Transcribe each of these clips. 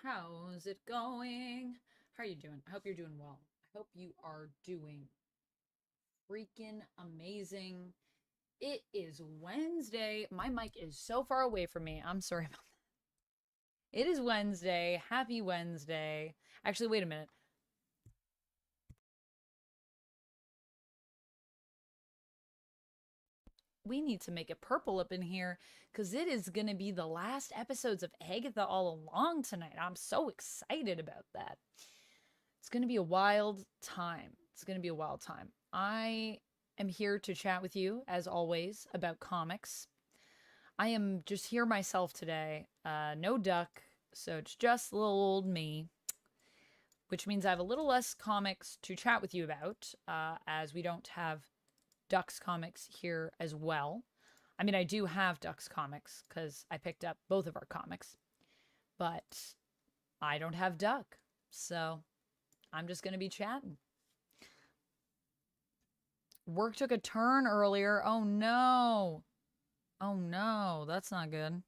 How's it going? How are you doing? I hope you're doing well. I hope you are doing freaking amazing. It is Wednesday. My mic is so far away from me. I'm sorry about that. It is Wednesday. Happy Wednesday. Actually, wait a minute. We need to make it purple up in here because it is going to be the last episodes of Agatha All Along tonight. I'm so excited about that. It's going to be a wild time. It's going to be a wild time. I am here to chat with you, as always, about comics. I am just here myself today. No duck, so it's just little old me, which means I have a little less comics to chat with you about, as we don't have Ducks comics here as well. I mean, I do have Ducks comics because I picked up both of our comics, but I don't have Duck, so I'm just going to be chatting. Work took a turn earlier. Oh no. Oh no, that's not good.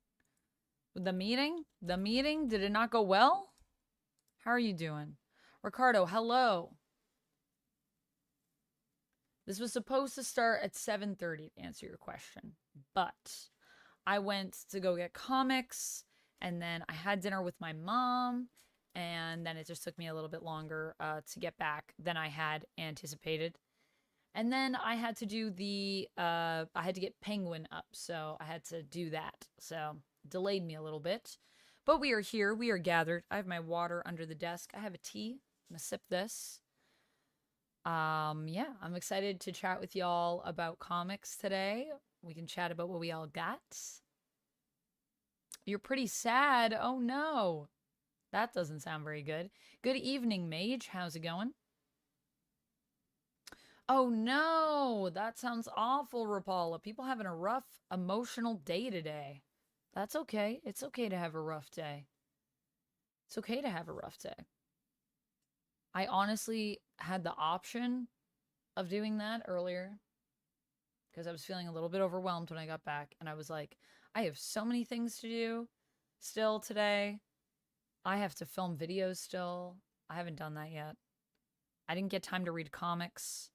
The meeting? The meeting? Did it not go well? How are you doing? Ricardo, hello. This was supposed to start at 7:30 to answer your question, but I went to go get comics, and then I had dinner with my mom, and then it just took me a little bit longer to get back than I had anticipated. And then I had to do I had to get Penguin up, so I had to do that. So delayed me a little bit. But we are here, we are gathered. I have my water under the desk. I have a tea. I'm gonna sip this. Yeah, I'm excited to chat with y'all about comics today. We can chat about what we all got. You're pretty sad. Oh no. That doesn't sound very good. Good evening, Mage. How's it going? Oh no, that sounds awful, Rapala. People having a rough emotional day today. That's okay. It's okay to have a rough day. It's okay to have a rough day. I honestly had the option of doing that earlier because I was feeling a little bit overwhelmed when I got back, and I was like, I have so many things to do still today. I have to film videos still. I haven't done that yet. I didn't get time to read comics.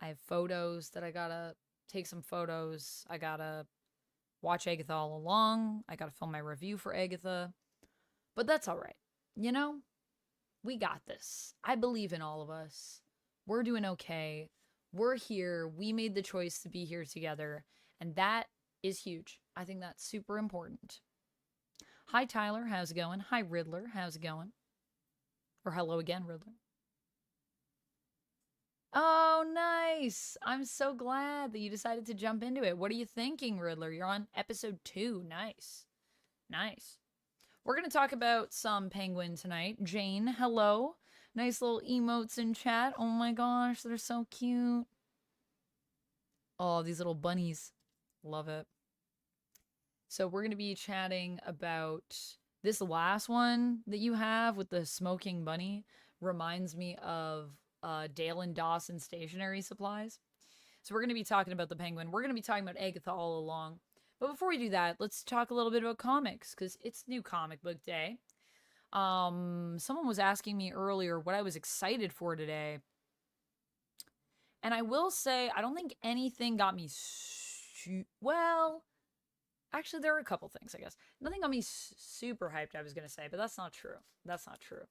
I have photos that I gotta take some photos. I gotta watch Agatha All Along. I gotta film my review for Agatha. But that's all right. You know, we got this. I believe in all of us. We're doing okay. We're here. We made the choice to be here together. And that is huge. I think that's super important. Hi, Tyler. How's it going? Hi, Riddler. How's it going? Or hello again, Riddler. Oh, nice. I'm so glad that you decided to jump into it. What are you thinking, Riddler? You're on episode 2. Nice. Nice. We're going to talk about some Penguin tonight. Jane, hello. Nice little emotes in chat. Oh my gosh, they're so cute. Oh, these little bunnies. Love it. So we're going to be chatting about this last one that you have with the smoking bunny. Reminds me of Dale and Dawson stationery supplies. So we're going to be talking about the Penguin. We're going to be talking about Agatha All Along. But before we do that, let's talk a little bit about comics, because it's new comic book day. Someone was asking me earlier what I was excited for today. And I will say, I don't think anything got me well, actually, there are a couple things, I guess. Nothing got me super hyped, I was going to say, but that's not true. That's not true.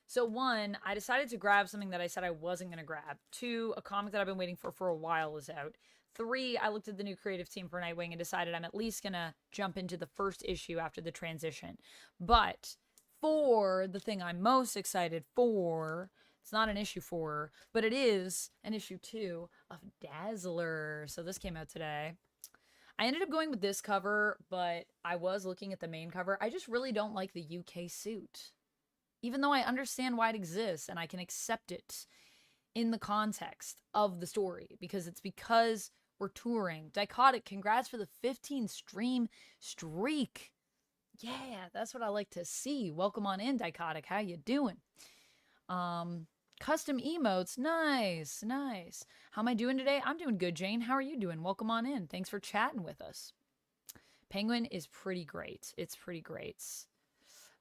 So 1, I decided to grab something that I said I wasn't going to grab. 2, a comic that I've been waiting for a while is out. 3, I looked at the new creative team for Nightwing and decided I'm at least going to jump into the first issue after the transition. But 4, the thing I'm most excited for, it's not an issue 4, but it is an issue 2 of Dazzler. So this came out today. I ended up going with this cover, but I was looking at the main cover. I just really don't like the UK suit. Even though I understand why it exists and I can accept it in the context of the story, because we're touring. Dichotic, congrats for the 15 stream streak. Yeah, that's what I like to see. Welcome on in, Dichotic. How you doing? Custom emotes. Nice, nice. How am I doing today? I'm doing good, Jane. How are you doing? Welcome on in. Thanks for chatting with us. Penguin is pretty great. It's pretty great.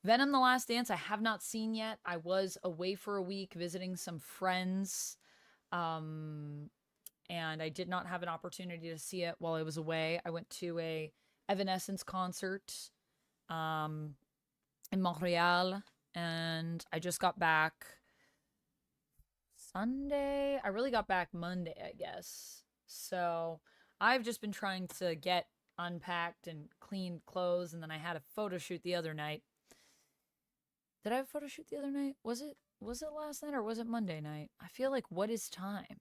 Venom: The Last Dance I have not seen yet. I was away for a week visiting some friends. And I did not have an opportunity to see it while I was away. I went to a Evanescence concert in Montreal, and I just got back Sunday. I really got back Monday, I guess. So I've just been trying to get unpacked and cleaned clothes, and then I had a photo shoot the other night. Did I have a photo shoot the other night? Was it last night or was it Monday night? I feel like what is time?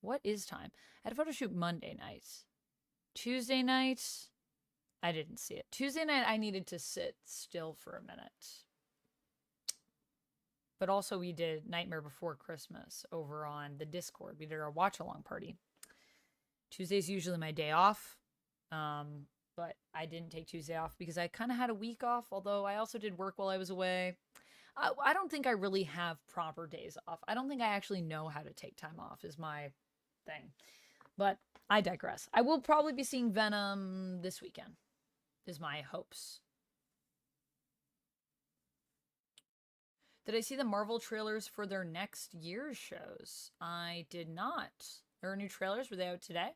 What is time? I had a photo shoot Monday night. Tuesday night, I didn't see it. Tuesday night, I needed to sit still for a minute. But also we did Nightmare Before Christmas over on the Discord. We did our watch-along party. Tuesday's usually my day off. But I didn't take Tuesday off because I kind of had a week off, although I also did work while I was away. I don't think I really have proper days off. I don't think I actually know how to take time off is my thing. But I digress. I will probably be seeing Venom this weekend, is my hopes. Did I see the Marvel trailers for their next year's shows? I did not. There are new trailers. Were they out today?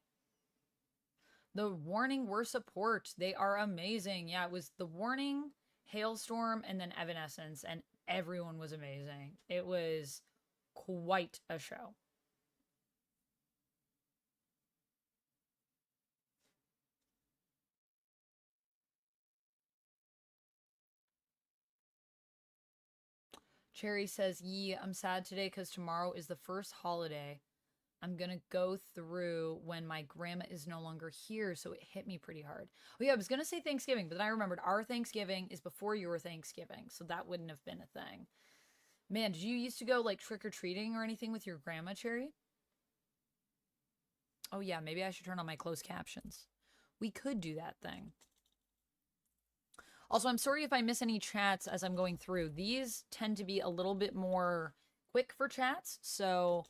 The Warning were support. They are amazing. Yeah, it was The Warning, Hailstorm, and then Evanescence, and everyone was amazing. It was quite a show. Cherry says, "Yeah, I'm sad today because tomorrow is the first holiday I'm gonna go through when my grandma is no longer here, so it hit me pretty hard." Oh yeah, I was gonna say Thanksgiving, but then I remembered our Thanksgiving is before your Thanksgiving, so that wouldn't have been a thing. Man, did you used to go like trick-or-treating or anything with your grandma, Cherry? Oh yeah, maybe I should turn on my closed captions. We could do that thing. Also, I'm sorry if I miss any chats as I'm going through. These tend to be a little bit more quick for chats, so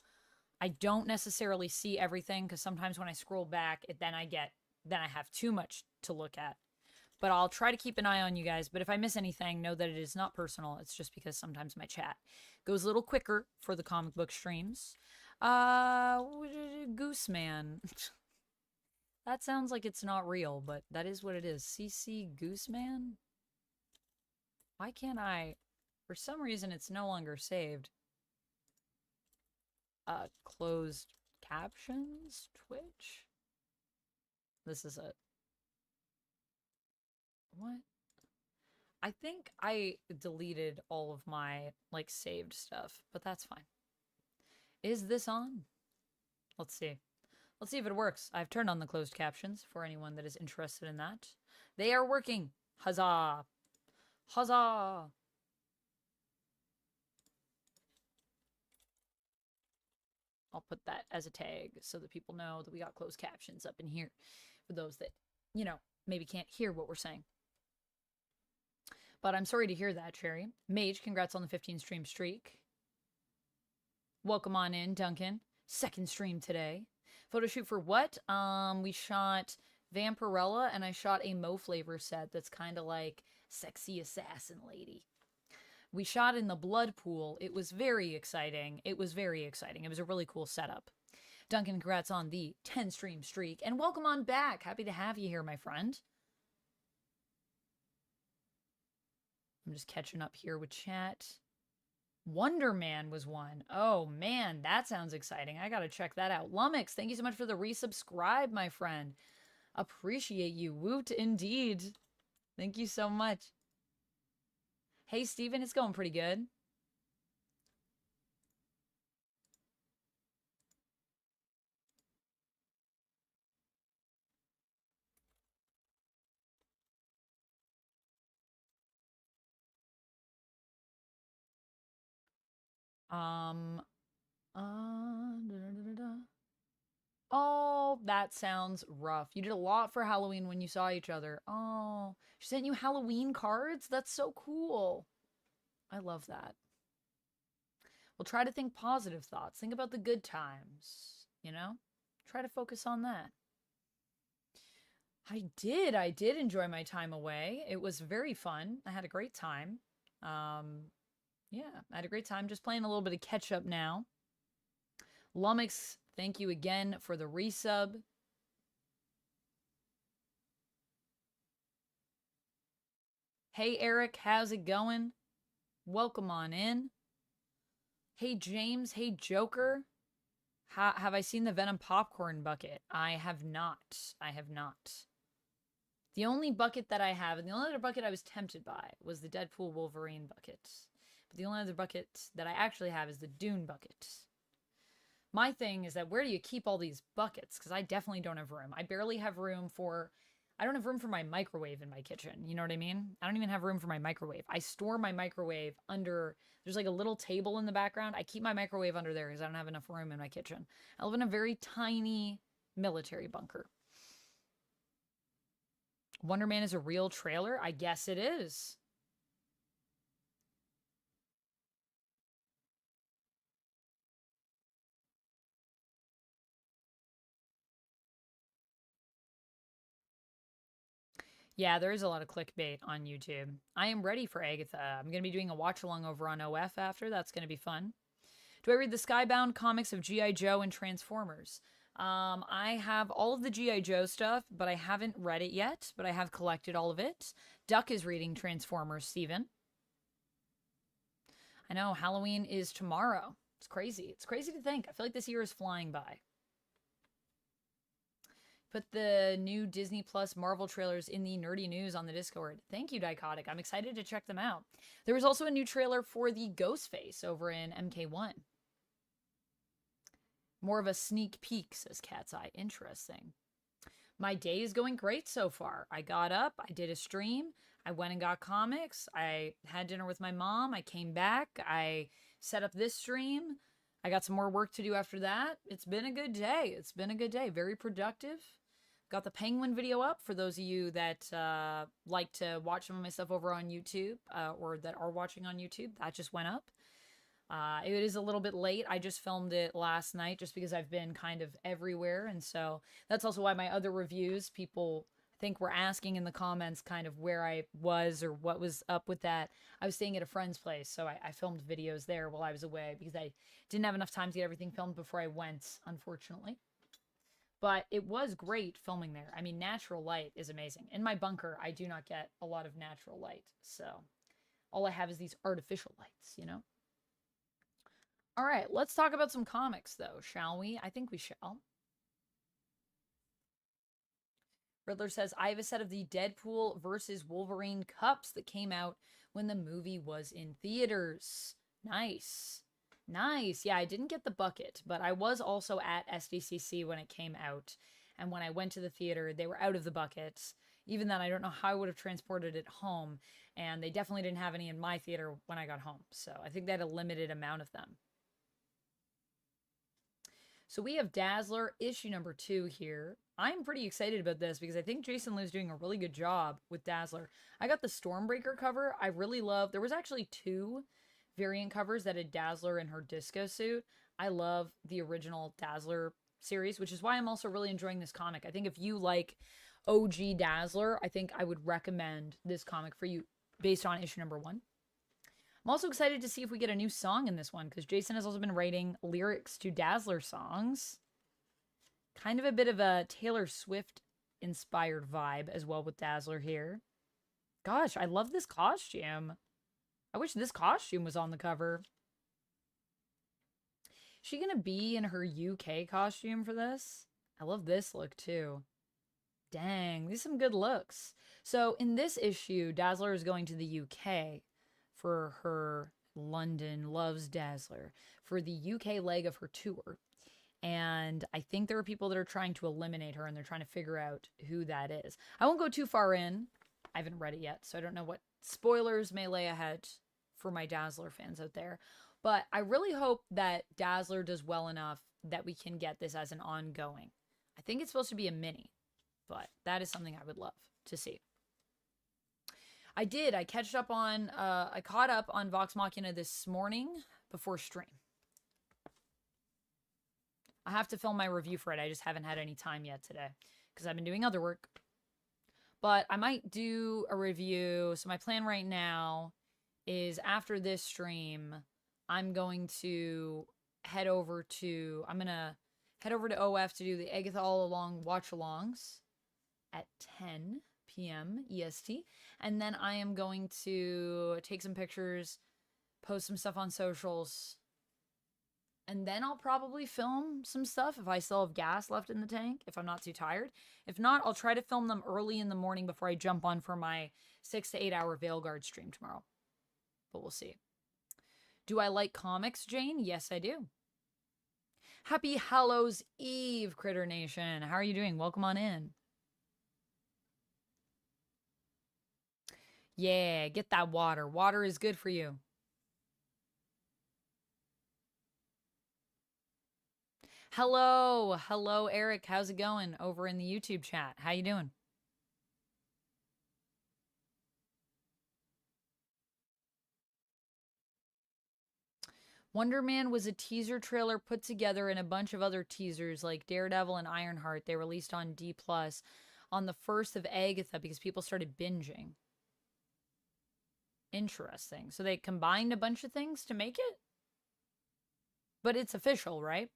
I don't necessarily see everything because sometimes when I scroll back, then I have too much to look at. But I'll try to keep an eye on you guys. But if I miss anything, know that it is not personal. It's just because sometimes my chat goes a little quicker for the comic book streams. Gooseman. That sounds like it's not real, but that is what it is. CC Gooseman? Why can't I? For some reason, it's no longer saved. Closed captions? Twitch? This is it. What? I think I deleted all of my, like, saved stuff, but that's fine. Is this on? Let's see. Let's see if it works. I've turned on the closed captions for anyone that is interested in that. They are working. Huzzah! Huzzah! I'll put that as a tag so that people know that we got closed captions up in here for those that, you know, maybe can't hear what we're saying. But I'm sorry to hear that, Cherry. Mage, congrats on the 15 stream streak. Welcome on in, Duncan. Second stream today. Photo shoot for what? We shot Vampirella, and I shot a Mo flavor set that's kind of like Sexy Assassin Lady. We shot in the blood pool. It was very exciting. It was very exciting. It was a really cool setup. Duncan, congrats on the 10 stream streak. And welcome on back. Happy to have you here, my friend. I'm just catching up here with chat. Wonder Man was one. Oh, man, that sounds exciting. I got to check that out. Lumix, thank you so much for the resubscribe, my friend. Appreciate you. Woot indeed. Thank you so much. Hey, Steven, it's going pretty good. Oh, that sounds rough. You did a lot for Halloween when you saw each other. Oh, she sent you Halloween cards? That's so cool. I love that. Well, try to think positive thoughts. Think about the good times, you know? Try to focus on that. I did enjoy my time away. It was very fun. I had a great time. Yeah, I had a great time just playing a little bit of catch up now. Lumix, thank you again for the resub. Hey Eric, how's it going? Welcome on in. Hey James, hey Joker. Have I seen the Venom popcorn bucket? I have not. I have not. The only bucket that I have, and the only other bucket I was tempted by, was the Deadpool Wolverine bucket. But the only other bucket that I actually have is the Dune bucket. My thing is that where do you keep all these buckets? Because I definitely don't have room. I barely have room for... I don't have room for my microwave in my kitchen. You know what I mean? I don't even have room for my microwave. I store my microwave under... There's like a little table in the background. I keep my microwave under there because I don't have enough room in my kitchen. I live in a very tiny military bunker. Wonder Man is a real trailer? I guess it is. Yeah, there is a lot of clickbait on YouTube. I am ready for Agatha. I'm going to be doing a watch along over on OF after. That's going to be fun. Do I read the Skybound comics of G.I. Joe and Transformers? I have all of the G.I. Joe stuff, but I haven't read it yet, but I have collected all of it. Duck is reading Transformers, Steven. I know, Halloween is tomorrow. It's crazy. It's crazy to think. I feel like this year is flying by. Put the new Disney Plus Marvel trailers in the nerdy news on the Discord. Thank you, Dichotic. I'm excited to check them out. There was also a new trailer for the Ghostface over in MK1. More of a sneak peek, says Cat's Eye. Interesting. My day is going great so far. I got up, I did a stream, I went and got comics, I had dinner with my mom, I came back, I set up this stream, I got some more work to do after that. It's been a good day. It's been a good day. Very productive. Got the Penguin video up for those of you that like to watch some of my stuff over on YouTube or that are watching on YouTube. That just went up. It is a little bit late. I just filmed it last night just because I've been kind of everywhere. And so that's also why my other reviews, people I think were asking in the comments kind of where I was or what was up with that. I was staying at a friend's place, so I filmed videos there while I was away because I didn't have enough time to get everything filmed before I went, unfortunately. But it was great filming there. I mean, natural light is amazing. In my bunker, I do not get a lot of natural light. So all I have is these artificial lights, you know? All right, let's talk about some comics, though, shall we? I think we shall. Riddler says, I have a set of the Deadpool versus Wolverine cups that came out when the movie was in theaters. Nice. Nice. Yeah, I didn't get the bucket, but I was also at SDCC when it came out. And when I went to the theater, they were out of the buckets. Even then, I don't know how I would have transported it home. And they definitely didn't have any in my theater when I got home. So I think they had a limited amount of them. So we have Dazzler issue number 2 here. I'm pretty excited about this because I think Jason Liu's doing a really good job with Dazzler. I got the Stormbreaker cover. I really love... There was actually 2 variant covers that had Dazzler in her disco suit. I love the original Dazzler series, which is why I'm also really enjoying this comic. I think if you like OG Dazzler, I think I would recommend this comic for you based on issue number 1. I'm also excited to see if we get a new song in this one because Jason has also been writing lyrics to Dazzler songs. Kind of a bit of a Taylor Swift inspired vibe as well with Dazzler here. Gosh, I love this costume. I wish this costume was on the cover. Is she gonna be in her UK costume for this? I love this look too. Dang, these are some good looks. So in this issue, Dazzler is going to the UK for her London Loves Dazzler for the UK leg of her tour. And I think there are people that are trying to eliminate her and they're trying to figure out who that is. I won't go too far in. I haven't read it yet, so I don't know what spoilers may lay ahead for my Dazzler fans out there. But I really hope that Dazzler does well enough that we can get this as an ongoing. I think it's supposed to be a mini, but that is something I would love to see. I caught up on Vox Machina this morning before stream. I have to film my review for it. I just haven't had any time yet today because I've been doing other work. But I might do a review. So my plan right now is after this stream, I'm going to head over to OF to do the Agatha All Along watch-alongs at 10 p.m. EST. And then I am going to take some pictures, post some stuff on socials, and then I'll probably film some stuff if I still have gas left in the tank, if I'm not too tired. If not, I'll try to film them early in the morning before I jump on for my 6 to 8 hour Veilguard stream tomorrow. But we'll see. Do I like comics, Jane? Yes, I do. Happy Hallows Eve, Critter Nation. How are you doing? Welcome on in. Yeah, get that water. Water is good for you. Hello, Eric. How's it going over in the YouTube chat? How you doing? Wonder Man was a teaser trailer put together and a bunch of other teasers like Daredevil and Ironheart. They released on D+ on the 1st of Agatha because people started binging. Interesting. So they combined a bunch of things to make it? But it's official, right?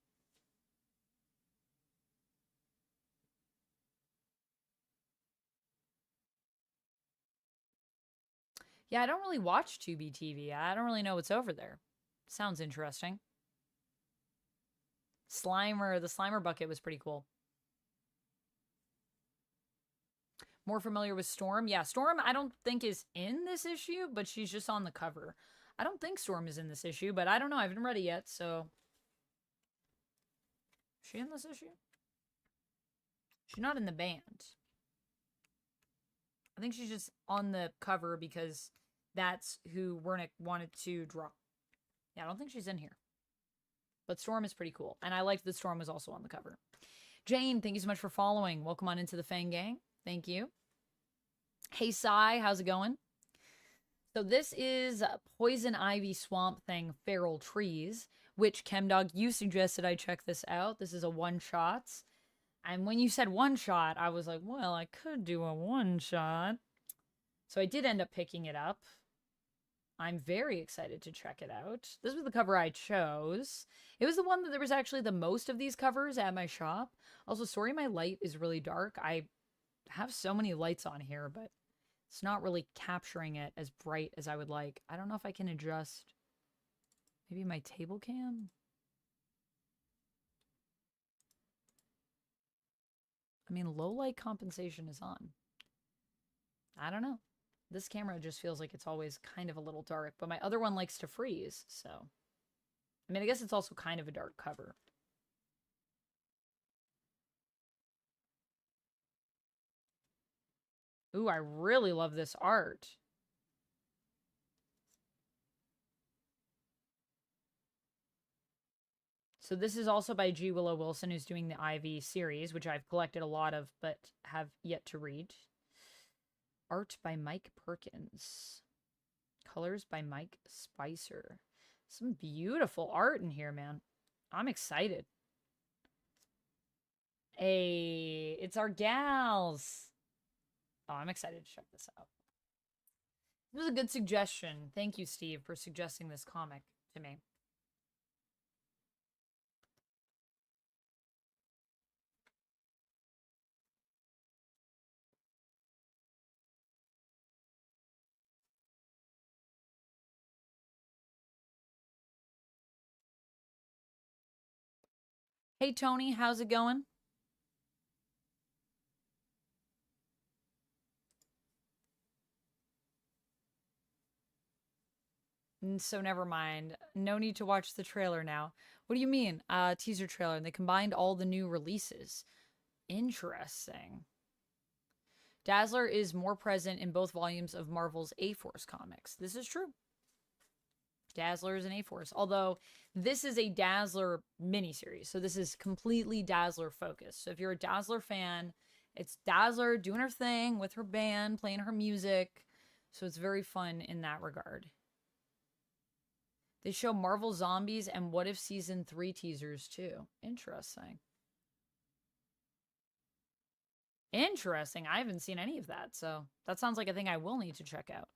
Yeah, I don't really watch Tubi TV. I don't really know what's over there. Sounds interesting. Slimer, the Slimer bucket was pretty cool. More familiar with Storm? Yeah, Storm I don't think is in this issue, but she's just on the cover. I don't think Storm is in this issue, but I don't know. I haven't read it yet, so... Is she in this issue? She's not in the band. I think she's just on the cover because that's who Wernick wanted to draw. Yeah, I don't think she's in here. But Storm is pretty cool. And I liked that Storm was also on the cover. Jane, thank you so much for following. Welcome on into the Fang Gang. Thank you. Hey, Sai, how's it going? So this is Poison Ivy Swamp Thing Feral Trees, which, Chemdog, you suggested I check this out. This is a one-shot. And when you said one-shot, I was like, well, I could do a one-shot. So I did end up picking it up. I'm very excited to check it out. This was the cover I chose. It was the one that there was actually the most of these covers at my shop. Also, sorry my light is really dark. I have so many lights on here, but it's not really capturing it as bright as I would like. I don't know if I can adjust maybe my table cam. I mean, low light compensation is on. I don't know. This camera just feels like it's always kind of a little dark, but my other one likes to freeze, so. I mean, I guess it's also kind of a dark cover. Ooh, I really love this art. So this is also by G. Willow Wilson, who's doing the Ivy series, which I've collected a lot of, but have yet to read. Art by Mike Perkins. Colors by Mike Spicer. Some beautiful art in here, man. I'm excited. Hey, it's our gals. Oh, I'm excited to check this out. This was a good suggestion. Thank you, Steve, for suggesting this comic to me. Hey, Tony, how's it going? So never mind. No need to watch the trailer now. What do you mean? Teaser trailer. And they combined all the new releases. Interesting. Dazzler is more present in both volumes of Marvel's A-Force comics. This is true. Dazzler is an A-Force. Although, this is a Dazzler miniseries. So this is completely Dazzler focused. So if you're a Dazzler fan, it's Dazzler doing her thing with her band, playing her music. So it's very fun in that regard. They show Marvel Zombies and What If Season 3 teasers too. Interesting. Interesting. I haven't seen any of that, so that sounds like a thing I will need to check out.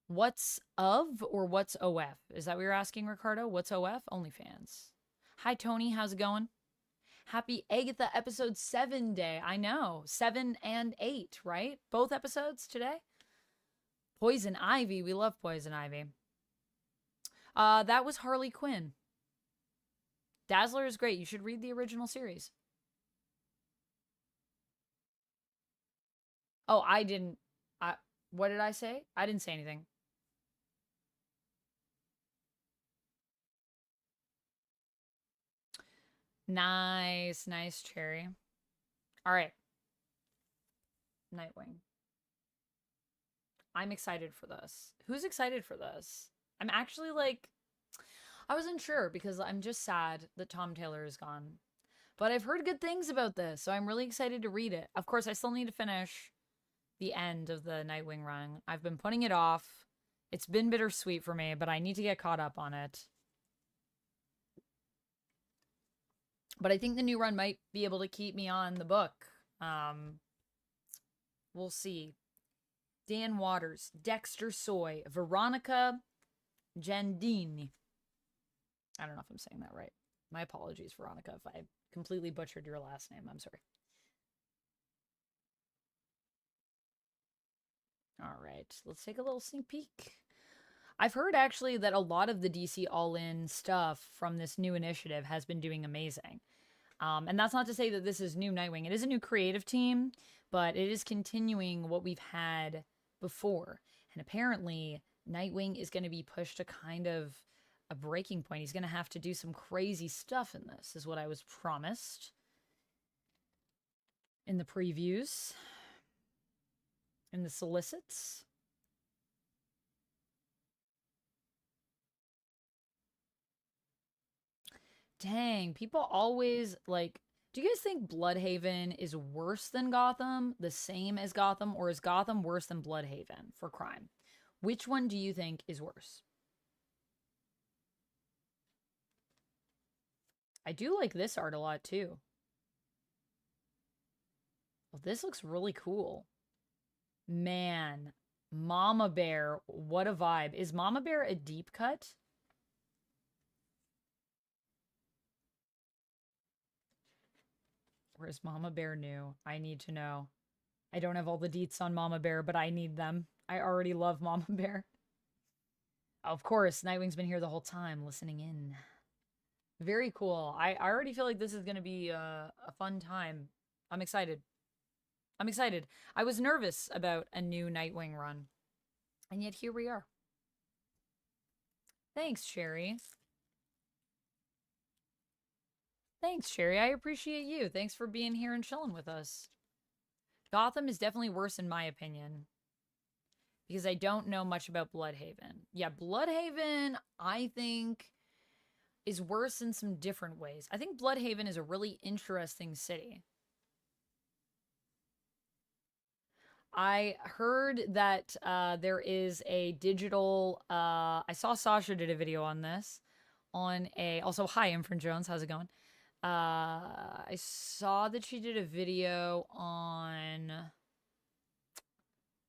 What's of or what's OF? Is that what you're asking, Ricardo? What's OF? OnlyFans. Hi, Tony. How's it going? Happy Agatha episode 7 day. I know. 7 and 8, right? Both episodes today? Poison Ivy. We love Poison Ivy. That was Harley Quinn. Dazzler is great. You should read the original series. Oh, I didn't. What did I say? I didn't say anything. Nice, nice, Cherry. All right. Nightwing. I'm excited for this. Who's excited for this? I'm actually like, I wasn't sure because I'm just sad that Tom Taylor is gone. But I've heard good things about this, so I'm really excited to read it. Of course, I still need to finish the end of the Nightwing run. I've been putting it off. It's been bittersweet for me, but I need to get caught up on it. But I think the new run might be able to keep me on the book. We'll see. Dan Waters, Dexter Soy, Veronica Gendini. I don't know if I'm saying that right. My apologies, Veronica, if I completely butchered your last name. I'm sorry. All right, let's take a little sneak peek. I've heard actually that a lot of the DC All-In stuff from this new initiative has been doing amazing. And that's not to say that this is new Nightwing. It is a new creative team, but it is continuing what we've had before. And apparently, Nightwing is going to be pushed to kind of a breaking point. He's going to have to do some crazy stuff in this, is what I was promised in the previews, in the solicits. Dang, people always like, do you guys think Bloodhaven is worse than Gotham, the same as Gotham, or is Gotham worse than Bloodhaven for crime? Which one do you think is worse? I do like this art a lot too. Well, this looks really cool. Man, Mama Bear, what a vibe. Is Mama Bear a deep cut? Where's Mama Bear new? I need to know. I don't have all the deets on Mama Bear, but I need them. I already love Mama Bear. Of course, Nightwing's been here the whole time, listening in. Very cool. I already feel like this is going to be a fun time. I'm excited. I'm excited. I was nervous about a new Nightwing run. And yet here we are. Thanks, Sherry. Thanks, Sherry. I appreciate you. Thanks for being here and chilling with us. Gotham is definitely worse in my opinion. Because I don't know much about Bloodhaven. Yeah, Bloodhaven, I think, is worse in some different ways. I think Bloodhaven is a really interesting city. I heard that there is a digital, I saw Sasha did a video on this, on a, also, hi, Infrin Jones, how's it going? I saw that she did a video on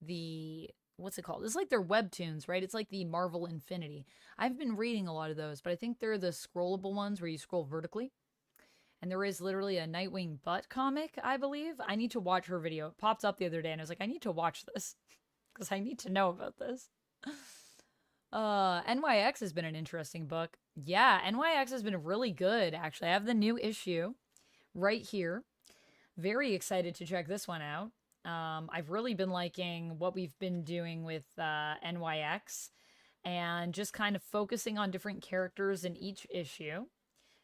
the, what's it called? It's like their webtoons, right? It's like the Marvel Infinity. I've been reading a lot of those, but I think they're the scrollable ones where you scroll vertically. And there is literally a Nightwing butt comic, I believe. I need to watch her video. It popped up the other day and I was like, I need to watch this because I need to know about this. NYX has been an interesting book. Yeah, NYX has been really good, actually. I have the new issue right here. Very excited to check this one out. I've really been liking what we've been doing with NYX and just kind of focusing on different characters in each issue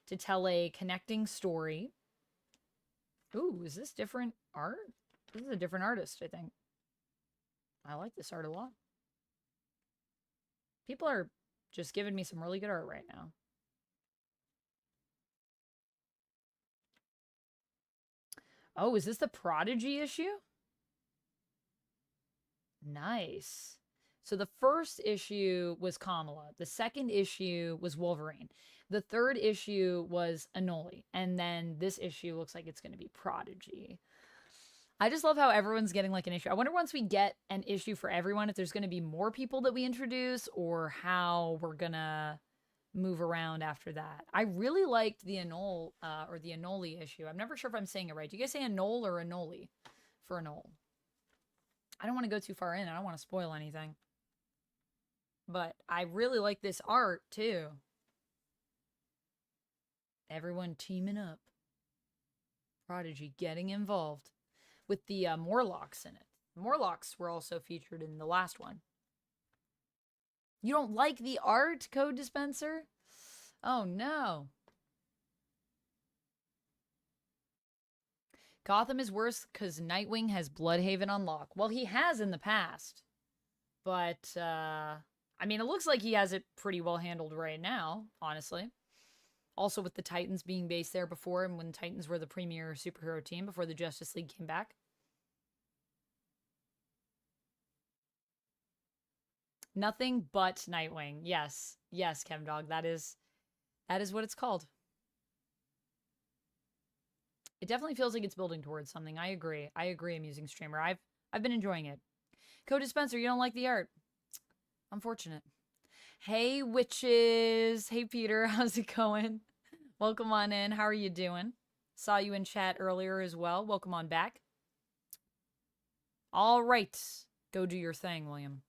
to tell a connecting story. Ooh, is this different art? This is a different artist, I think. I like this art a lot. People are just giving me some really good art right now. Oh, is this the Prodigy issue? Nice. So the first issue was Kamala. The second issue was Wolverine. The third issue was Anoli. And then this issue looks like it's going to be Prodigy. I just love how everyone's getting like an issue. I wonder once we get an issue for everyone if there's going to be more people that we introduce or how we're going to move around after that. I really liked the Anole or the Anole issue. I'm never sure if I'm saying it right. Do you guys say Anole or Anole for Anole? I don't want to go too far in. I don't want to spoil anything. But I really like this art too. Everyone teaming up. Prodigy getting involved with the Morlocks in it. Morlocks were also featured in the last one. You don't like the art, Code Dispenser? Oh no. Gotham is worse because Nightwing has Bloodhaven on lock. Well, he has in the past. But, I mean, it looks like he has it pretty well handled right now, honestly. Also with the Titans being based there before, and when Titans were the premier superhero team before the Justice League came back. Nothing but Nightwing. Yes. Yes, Chemdog. That is what it's called. It definitely feels like it's building towards something. I agree. I agree, Amusing Streamer. I've been enjoying it. Code Dispenser, you don't like the art. Unfortunate. Hey, witches. Hey, Peter. How's it going? Welcome on in. How are you doing? Saw you in chat earlier as well. Welcome on back. All right. Go do your thing, William.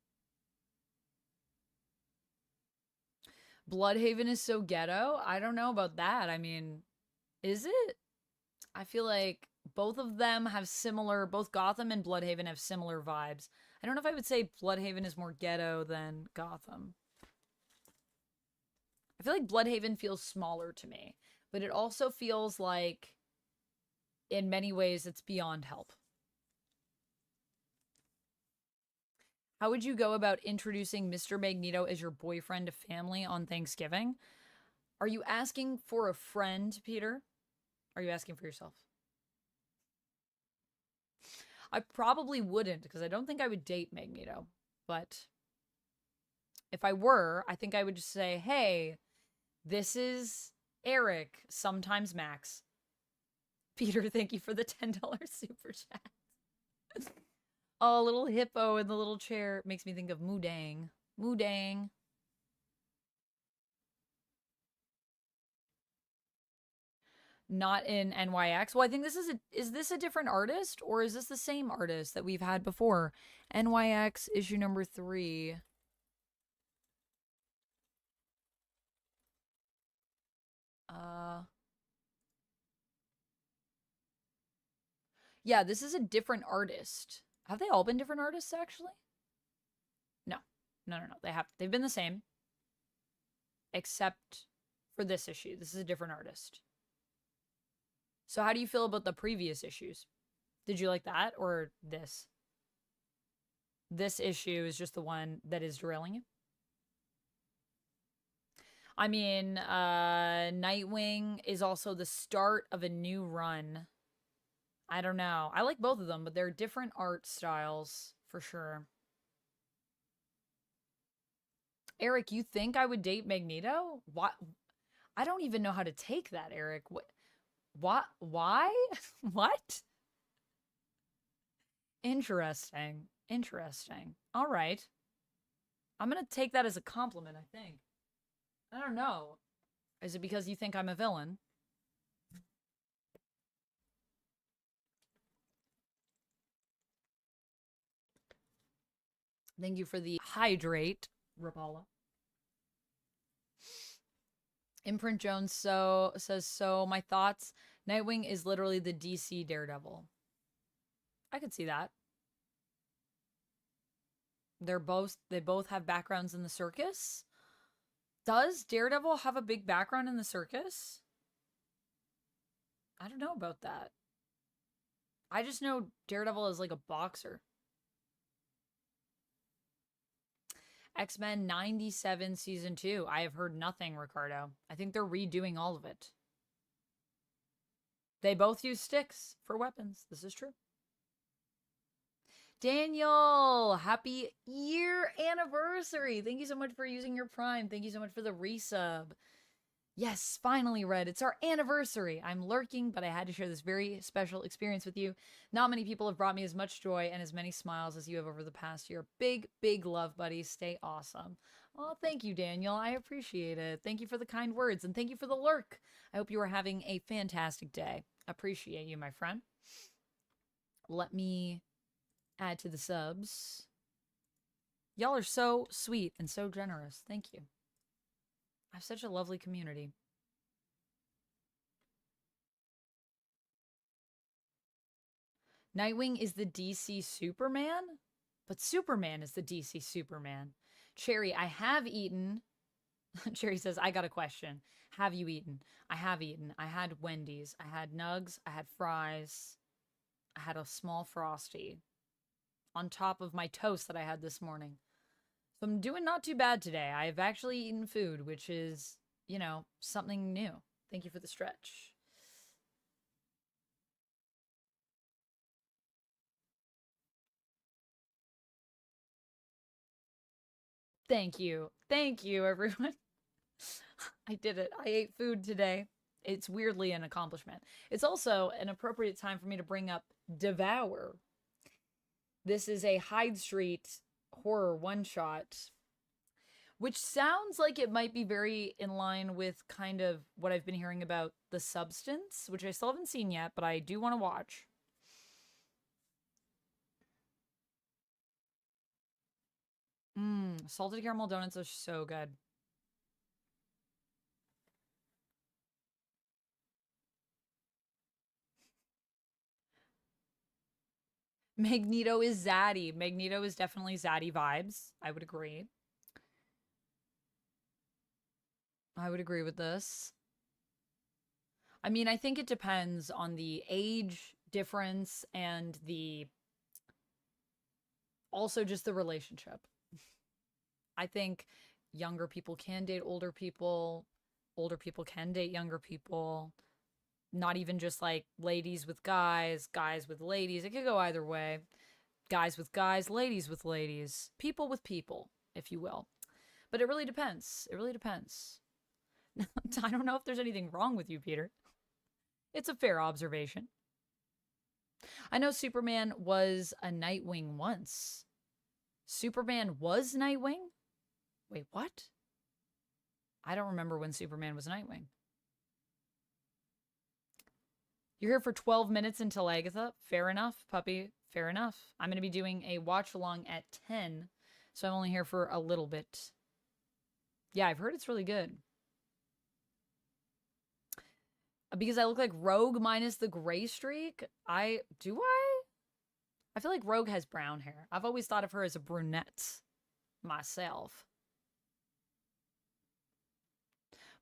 Bloodhaven is so ghetto? I don't know about that. I mean, is it? I feel like both of them have similar, both Gotham and Bloodhaven have similar vibes. I don't know if I would say Bloodhaven is more ghetto than Gotham. I feel like Bloodhaven feels smaller to me, but it also feels like, in many ways, it's beyond help. How would you go about introducing Mr. Magneto as your boyfriend to family on Thanksgiving? Are you asking for a friend, Peter? Are you asking for yourself? I probably wouldn't, because I don't think I would date Magneto. But if I were, I think I would just say, hey, this is Eric, sometimes Max. Peter, thank you for the $10 super chat. Oh, little hippo in the little chair makes me think of Moodang. Moodang. Not in NYX. Well, I think this is this a different artist or is this the same artist that we've had before? NYX issue number 3. Yeah, this is a different artist. Have they all been different artists actually? No. No. They've been the same. Except for this issue. This is a different artist. So how do you feel about the previous issues? Did you like that or this? This issue is just the one that is derailing you? I mean, Nightwing is also the start of a new run. I don't know. I like both of them, but they're different art styles for sure. Eric, you think I would date Magneto? What? I don't even know how to take that, Eric. What? Why? What? Interesting. Interesting. All right. I'm going to take that as a compliment, I think. I don't know. Is it because you think I'm a villain? Thank you for the hydrate, Rapala. Imprint Jones says my thoughts. Nightwing is literally the DC Daredevil. I could see that. They both have backgrounds in the circus. Does Daredevil have a big background in the circus? I don't know about that. I just know Daredevil is like a boxer. X-Men 97 Season 2. I have heard nothing, Ricardo. I think they're redoing all of it. They both use sticks for weapons. This is true. Daniel, happy year anniversary. Thank you so much for using your Prime. Thank you so much for the resub. Yes, finally, Red. It's our anniversary. I'm lurking, but I had to share this very special experience with you. Not many people have brought me as much joy and as many smiles as you have over the past year. Big, big love, buddy. Stay awesome. Well, thank you, Daniel. I appreciate it. Thank you for the kind words, and thank you for the lurk. I hope you are having a fantastic day. Appreciate you, my friend. Let me add to the subs. Y'all are so sweet and so generous. Thank you. I have such a lovely community. Nightwing is the DC Superman? But Superman is the DC Superman. Cherry, I have eaten. Cherry says, I got a question. Have you eaten? I have eaten. I had Wendy's. I had nugs. I had fries. I had a small Frosty on top of my toast that I had this morning. So I'm doing not too bad today. I've actually eaten food, which is, you know, something new. Thank you for the stretch. Thank you. Thank you, everyone. I did it. I ate food today. It's weirdly an accomplishment. It's also an appropriate time for me to bring up Devour. This is a Hyde Street horror one-shot, which sounds like it might be very in line with kind of what I've been hearing about The Substance, which I still haven't seen yet, but I do want to watch. Salted caramel donuts are so good. Magneto is zaddy. Magneto is definitely zaddy vibes. I would agree. I would agree with this. I mean, I think it depends on the age difference and the also just the relationship. I think younger people can date older people can date younger people. Not even just like ladies with guys, guys with ladies. It could go either way. Guys with guys, ladies with ladies, people with people, if you will. But it really depends. It really depends. I don't know if there's anything wrong with you, Peter. It's a fair observation. I know Superman was a Nightwing once. Superman was Nightwing? Wait, what? I don't remember when Superman was Nightwing. You're here for 12 minutes until Agatha. Fair enough, puppy. Fair enough. I'm going to be doing a watch along at 10, so I'm only here for a little bit. Yeah, I've heard it's really good. Because I look like Rogue minus the gray streak? Do I? I feel like Rogue has brown hair. I've always thought of her as a brunette myself.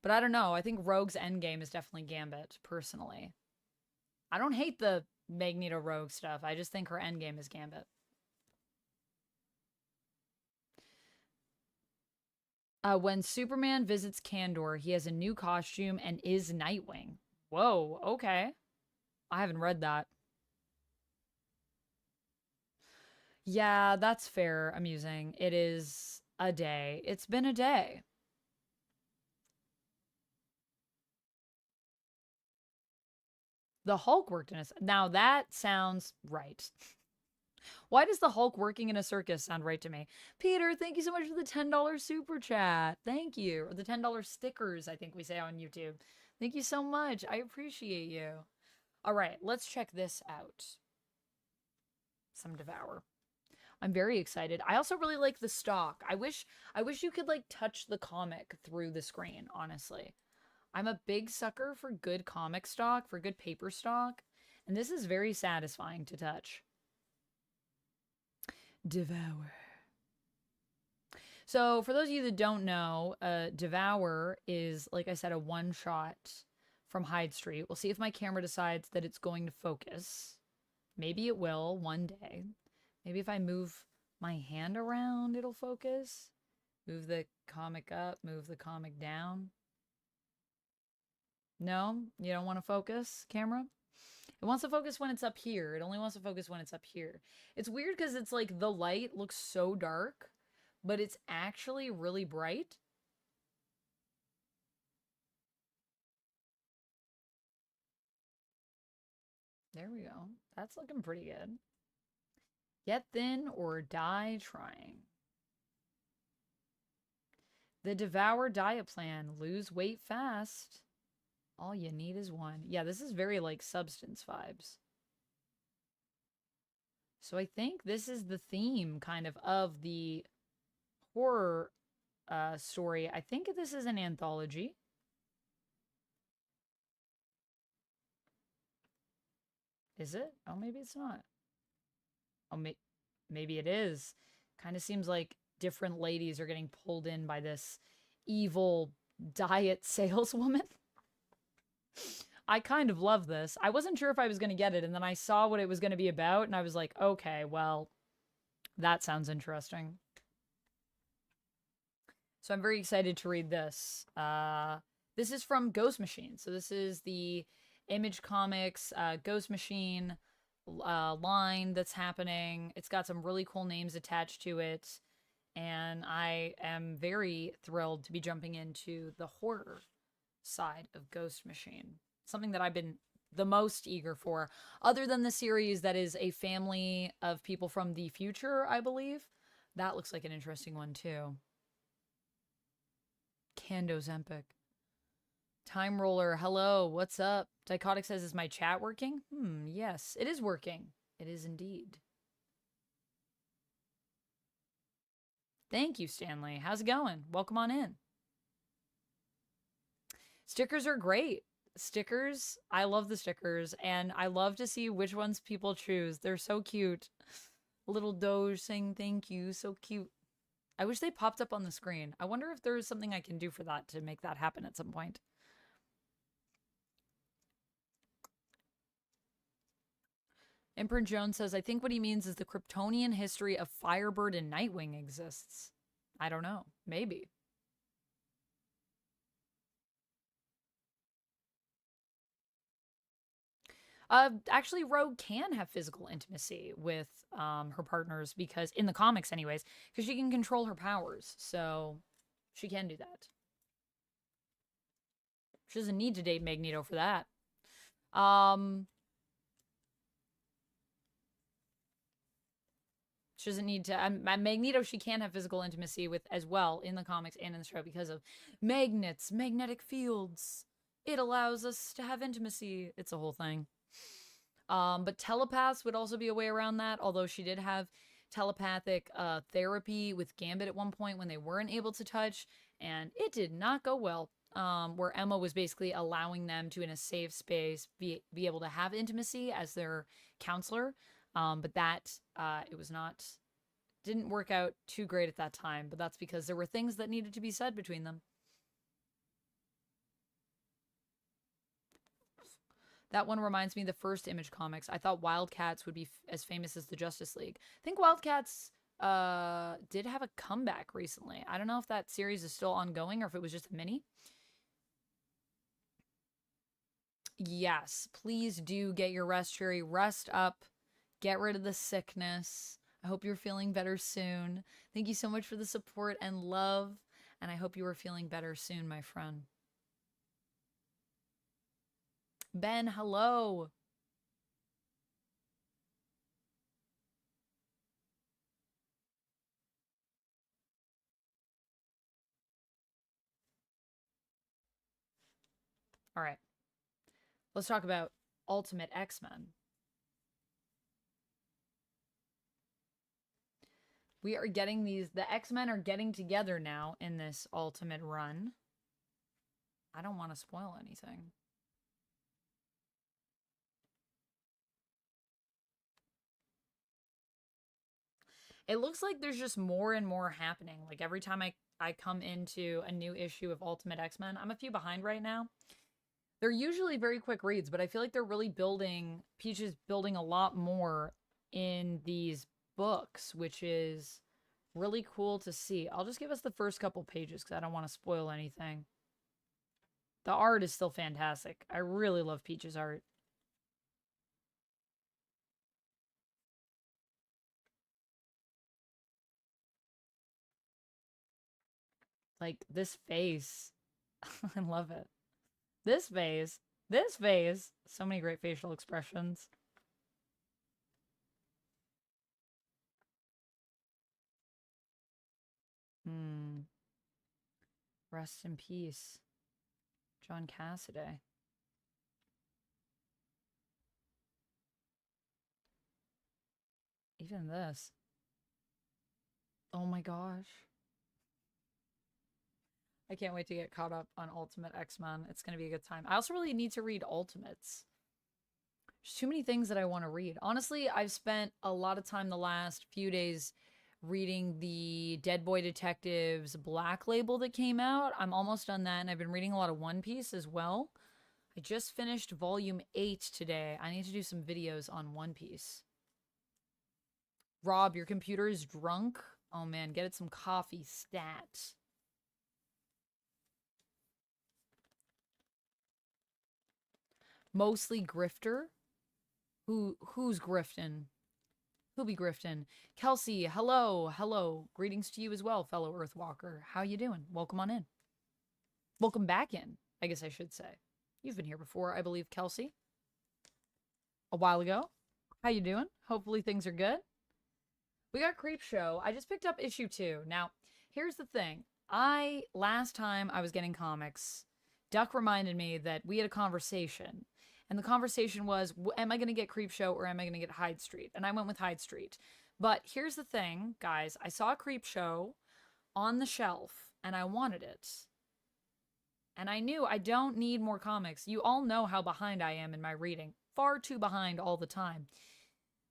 But I don't know. I think Rogue's endgame is definitely Gambit, personally. I don't hate the Magneto Rogue stuff. I just think her endgame is Gambit. When Superman visits Kandor, he has a new costume and is Nightwing. Whoa, okay. I haven't read that. Yeah, that's fair. Amusing. It is a day. It's been a day. The Hulk worked in a... Now that sounds right. Why does the Hulk working in a circus sound right to me? Peter, thank you so much for the $10 super chat. Thank you. Or the $10 stickers, I think we say on YouTube. Thank you so much. I appreciate you. All right, let's check this out. Some Devour. I'm very excited. I also really like the stock. I wish you could like touch the comic through the screen, honestly. I'm a big sucker for good comic stock, for good paper stock, and this is very satisfying to touch. Devour. So, for those of you that don't know, Devour is, like I said, a one-shot from Hyde Street. We'll see if my camera decides that it's going to focus. Maybe it will one day. Maybe if I move my hand around, it'll focus. Move the comic up, move the comic down. No? You don't want to focus, camera? It wants to focus when it's up here. It only wants to focus when it's up here. It's weird because it's like the light looks so dark, but it's actually really bright. There we go. That's looking pretty good. Get thin or die trying. The Devour Diet Plan. Lose weight fast. All you need is one. Yeah, this is very like Substance vibes. So I think this is the theme kind of the horror story. I think this is an anthology. Is it? Oh, maybe it's not. Oh, maybe it is. Kind of seems like different ladies are getting pulled in by this evil diet saleswoman. I kind of love this. I wasn't sure if I was going to get it, and then I saw what it was going to be about, and I was like, okay, well, that sounds interesting. So I'm very excited to read this. This is from Ghost Machine. So this is the Image Comics Ghost Machine line that's happening. It's got some really cool names attached to it. And I am very thrilled to be jumping into the horror side of Ghost Machine. Something that I've been the most eager for, other than the series that is a family of people from the future, I believe. That looks like an interesting one too. Kando's Empic. Time Roller, hello, what's up? Dichotic says, is my chat working? Yes, it is working. It is indeed. Thank you, Stanley. How's it going? Welcome on in. Stickers are great. Stickers, I love the stickers, and I love to see which ones people choose. They're so cute. Little Doge saying thank you, so cute. I wish they popped up on the screen. I wonder if there's something I can do for that to make that happen at some point. Emperor Jones says, I think what he means is the Kryptonian history of Firebird and Nightwing exists. I don't know. Maybe. Actually, Rogue can have physical intimacy with her partners because, in the comics anyways, because she can control her powers. So she can do that. She doesn't need to date Magneto for that. She doesn't need to. Magneto, she can have physical intimacy with as well in the comics and in the show because of magnets, magnetic fields. It allows us to have intimacy. It's a whole thing. But telepaths would also be a way around that, although she did have telepathic therapy with Gambit at one point when they weren't able to touch, and it did not go well. Where Emma was basically allowing them to, in a safe space, be able to have intimacy as their counselor. But that, it was not, didn't work out too great at that time, but that's because there were things that needed to be said between them. That one reminds me of the first Image Comics. I thought Wildcats would be as famous as the Justice League. I think Wildcats did have a comeback recently. I don't know if that series is still ongoing or if it was just a mini. Yes, please do get your rest, Cherry. Rest up. Get rid of the sickness. I hope you're feeling better soon. Thank you so much for the support and love. And I hope you are feeling better soon, my friend. Ben, hello. All right. Let's talk about Ultimate X-Men. We are getting these, the X-Men are getting together now in this Ultimate run. I don't want to spoil anything. It looks like there's just more and more happening. Like every time I come into a new issue of Ultimate X-Men, I'm a few behind right now. They're usually very quick reads, but I feel like they're really building, Peach is building a lot more in these books, which is really cool to see. I'll just give us the first couple pages because I don't want to spoil anything. The art is still fantastic. I really love Peach's art. Like, this face. I love it. This face. So many great facial expressions. Rest in peace, John Cassaday. Even this. Oh my gosh. I can't wait to get caught up on Ultimate X-Men. It's going to be a good time. I also really need to read Ultimates. There's too many things that I want to read. Honestly, I've spent a lot of time the last few days reading the Dead Boy Detectives Black Label that came out. I'm almost done that, and I've been reading a lot of One Piece as well. I just finished Volume 8 today. I need to do some videos on One Piece. Rob, your computer is drunk? Oh man, get it some coffee, stat. Mostly grifter? Who's grifting? Who'll be grifting? Kelsey, hello, hello. Greetings to you as well, fellow Earthwalker. How you doing? Welcome on in. Welcome back in, I guess I should say. You've been here before, I believe, Kelsey. A while ago. How you doing? Hopefully things are good. We got Creepshow. I just picked up issue 2. Now, here's the thing. Last time I was getting comics, Duck reminded me that we had a conversation. And the conversation was, am I going to get Creepshow or am I going to get Hyde Street? And I went with Hyde Street. But here's the thing, guys. I saw Creepshow on the shelf and I wanted it. And I knew I don't need more comics. You all know how behind I am in my reading. Far too behind all the time.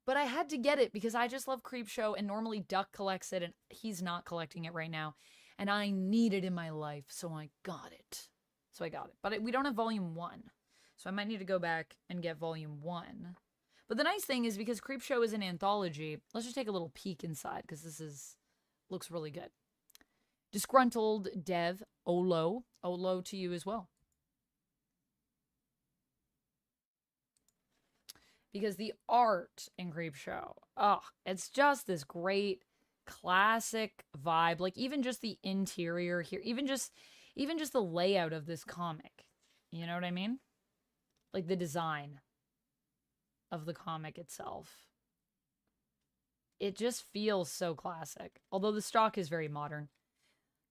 But I had to get it because I just love Creepshow, and normally Duck collects it and he's not collecting it right now. And I need it in my life, so I got it. So I got it. But we don't have volume 1. So I might need to go back and get volume 1. But the nice thing is because Creepshow is an anthology, let's just take a little peek inside because this looks really good. Disgruntled Dev, Olo. Olo to you as well. Because the art in Creepshow, it's just this great classic vibe. Like even just the interior here, even just the layout of this comic. You know what I mean? Like the design of the comic itself. It just feels so classic. Although the stock is very modern.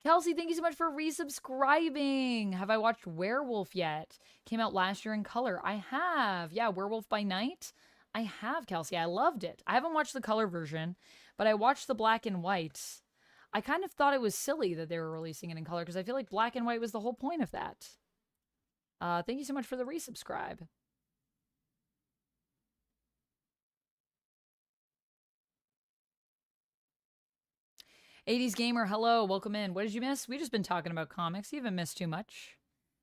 Kelsey, thank you so much for resubscribing. Have I watched Werewolf yet? Came out last year in color. I have. Yeah, Werewolf by Night. I have, Kelsey. I loved it. I haven't watched the color version, but I watched the black and white. I kind of thought it was silly that they were releasing it in color because I feel like black and white was the whole point of that. Thank you so much for the resubscribe. '80s Gamer, hello, welcome in. What did you miss? We've just been talking about comics. You haven't missed too much.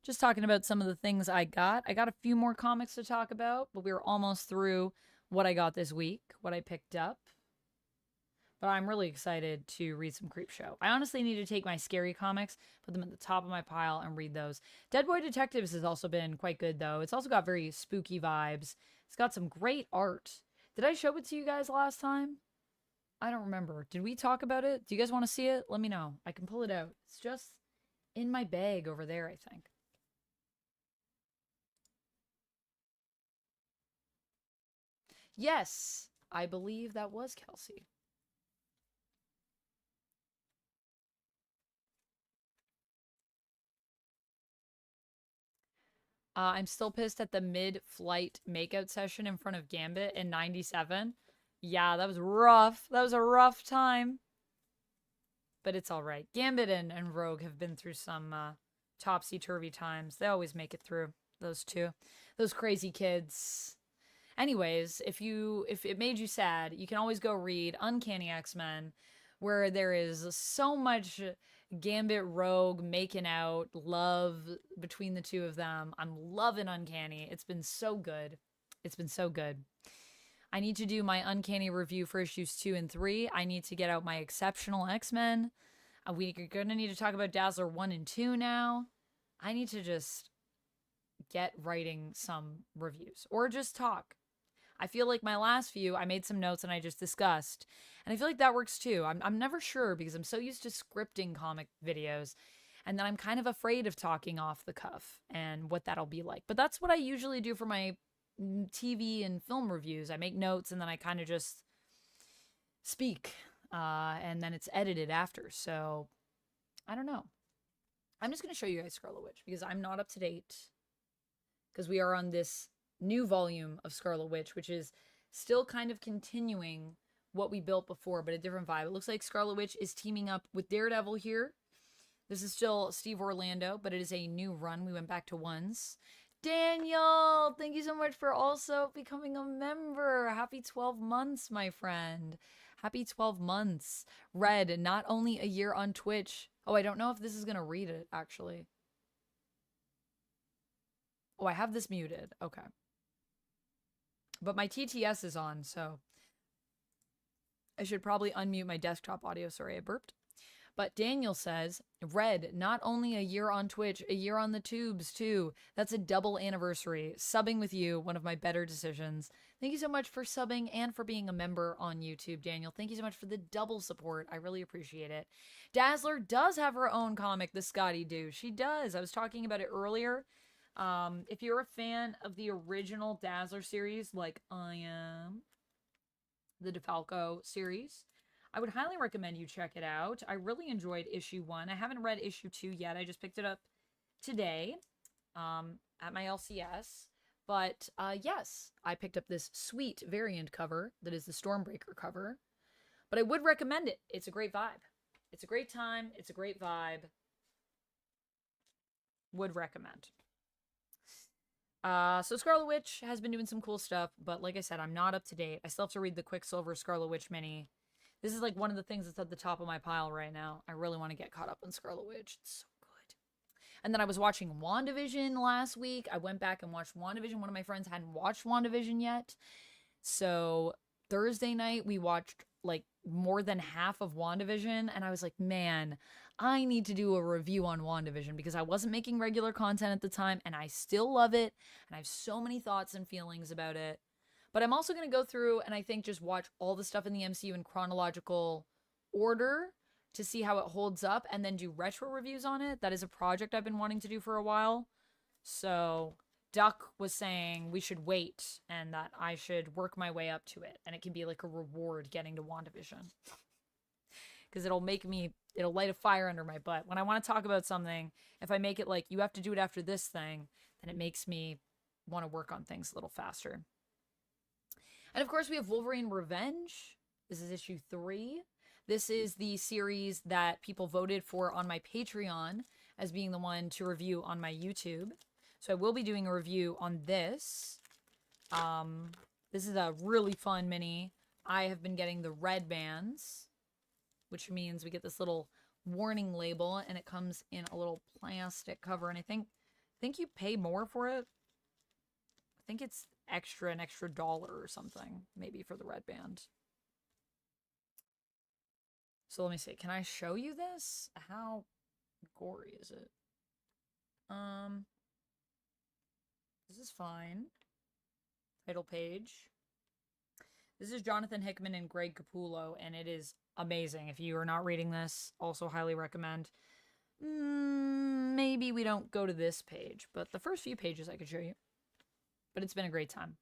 Just talking about some of the things I got. I got a few more comics to talk about, but we were almost through what I got this week, what I picked up. But I'm really excited to read some Creepshow. I honestly need to take my scary comics, put them at the top of my pile, and read those. Dead Boy Detectives has also been quite good, though. It's also got very spooky vibes. It's got some great art. Did I show it to you guys last time? I don't remember. Did we talk about it? Do you guys want to see it? Let me know. I can pull it out. It's just in my bag over there, I think. Yes, I believe that was Kelsey. I'm still pissed at the mid-flight makeout session in front of Gambit in 97. Yeah, that was rough. That was a rough time. But it's all right. Gambit and Rogue have been through some topsy-turvy times. They always make it through, those two. Those crazy kids. Anyways, if it made you sad, you can always go read Uncanny X-Men, where there is so much Gambit Rogue making out, love between the two of them. I'm loving Uncanny. It's been so good. It's been so good. I need to do my Uncanny review for issues 2 and 3. I need to get out my Exceptional X-Men. We're going to need to talk about Dazzler 1 and 2 now. I need to just get writing some reviews or just talk. I feel like my last few, I made some notes and I just discussed. And I feel like that works too. I'm never sure because I'm so used to scripting comic videos. And then I'm kind of afraid of talking off the cuff and what that'll be like. But that's what I usually do for my TV and film reviews. I make notes and then I kind of just speak. And then it's edited after. So I don't know. I'm just going to show you guys Scarlet Witch because I'm not up to date. Because we are on this new volume of Scarlet Witch, which is still kind of continuing what we built before, but a different vibe. It looks like Scarlet Witch is teaming up with Daredevil here. This is still Steve Orlando, but it is a new run. We went back to ones. Daniel, thank you so much for also becoming a member. Happy 12 months, my friend. Happy 12 months. Red, not only a year on Twitch. Oh, I don't know if this is going to read it, actually. Oh, I have this muted. Okay. But my TTS is on, so I should probably unmute my desktop audio. Sorry, I burped. But Daniel says, Red, not only a year on Twitch, a year on the tubes, too. That's a double anniversary. Subbing with you, one of my better decisions. Thank you so much for subbing and for being a member on YouTube, Daniel. Thank you so much for the double support. I really appreciate it. Dazzler does have her own comic, the Scotty Do. She does. I was talking about it earlier. If you're a fan of the original Dazzler series, like I am, the DeFalco series, I would highly recommend you check it out. I really enjoyed issue 1. I haven't read issue 2 yet. I just picked it up today at my LCS. But yes, I picked up this sweet variant cover that is the Stormbreaker cover. But I would recommend it. It's a great vibe. It's a great time. It's a great vibe. Would recommend. So Scarlet Witch has been doing some cool stuff, but like I said, I'm not up to date. I still have to read the Quicksilver Scarlet Witch mini. This is like one of the things that's at the top of my pile right now. I really want to get caught up on Scarlet Witch. It's so good. And then I was watching WandaVision last week. I went back and watched WandaVision. One of my friends hadn't watched WandaVision yet. So Thursday night, we watched like more than half of WandaVision. And I was like, man, I need to do a review on WandaVision because I wasn't making regular content at the time and I still love it. And I have so many thoughts and feelings about it. But I'm also going to go through and I think just watch all the stuff in the MCU in chronological order to see how it holds up and then do retro reviews on it. That is a project I've been wanting to do for a while. So Duck was saying we should wait and that I should work my way up to it. And it can be like a reward getting to WandaVision. Because it'll light a fire under my butt. When I want to talk about something, if I make it like, you have to do it after this thing, then it makes me want to work on things a little faster. And of course, we have Wolverine Revenge. This is issue 3. This is the series that people voted for on my Patreon as being the one to review on my YouTube. So I will be doing a review on this. This is a really fun mini. I have been getting the red bands, which means we get this little warning label, and it comes in a little plastic cover. And I think you pay more for it. I think it's an extra $1 or something, maybe, for the red band. So let me see. Can I show you this? How gory is it? This is fine. Title page. This is Jonathan Hickman and Greg Capullo, and it is amazing. If you are not reading this, also highly recommend. Maybe we don't go to this page, but the first few pages I could show you. But it's been a great time.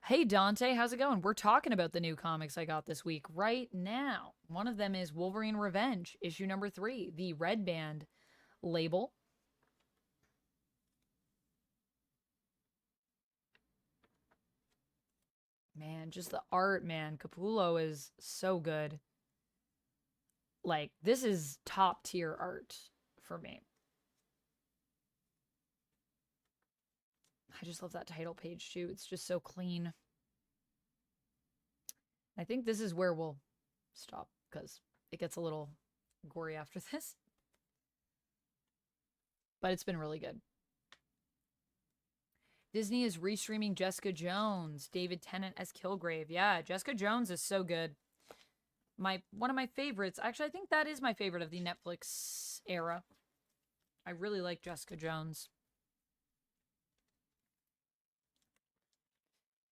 Hey, Dante, how's it going? We're talking about the new comics I got this week right now. One of them is Wolverine Revenge, issue number 3, the red band label. Man, just the art, man. Capullo is so good. Like, this is top tier art for me. I just love that title page, too. It's just so clean. I think this is where we'll stop, because it gets a little gory after this. But it's been really good. Disney is restreaming Jessica Jones. David Tennant as Kilgrave. Yeah, Jessica Jones is so good. One of my favorites. Actually, I think that is my favorite of the Netflix era. I really like Jessica Jones.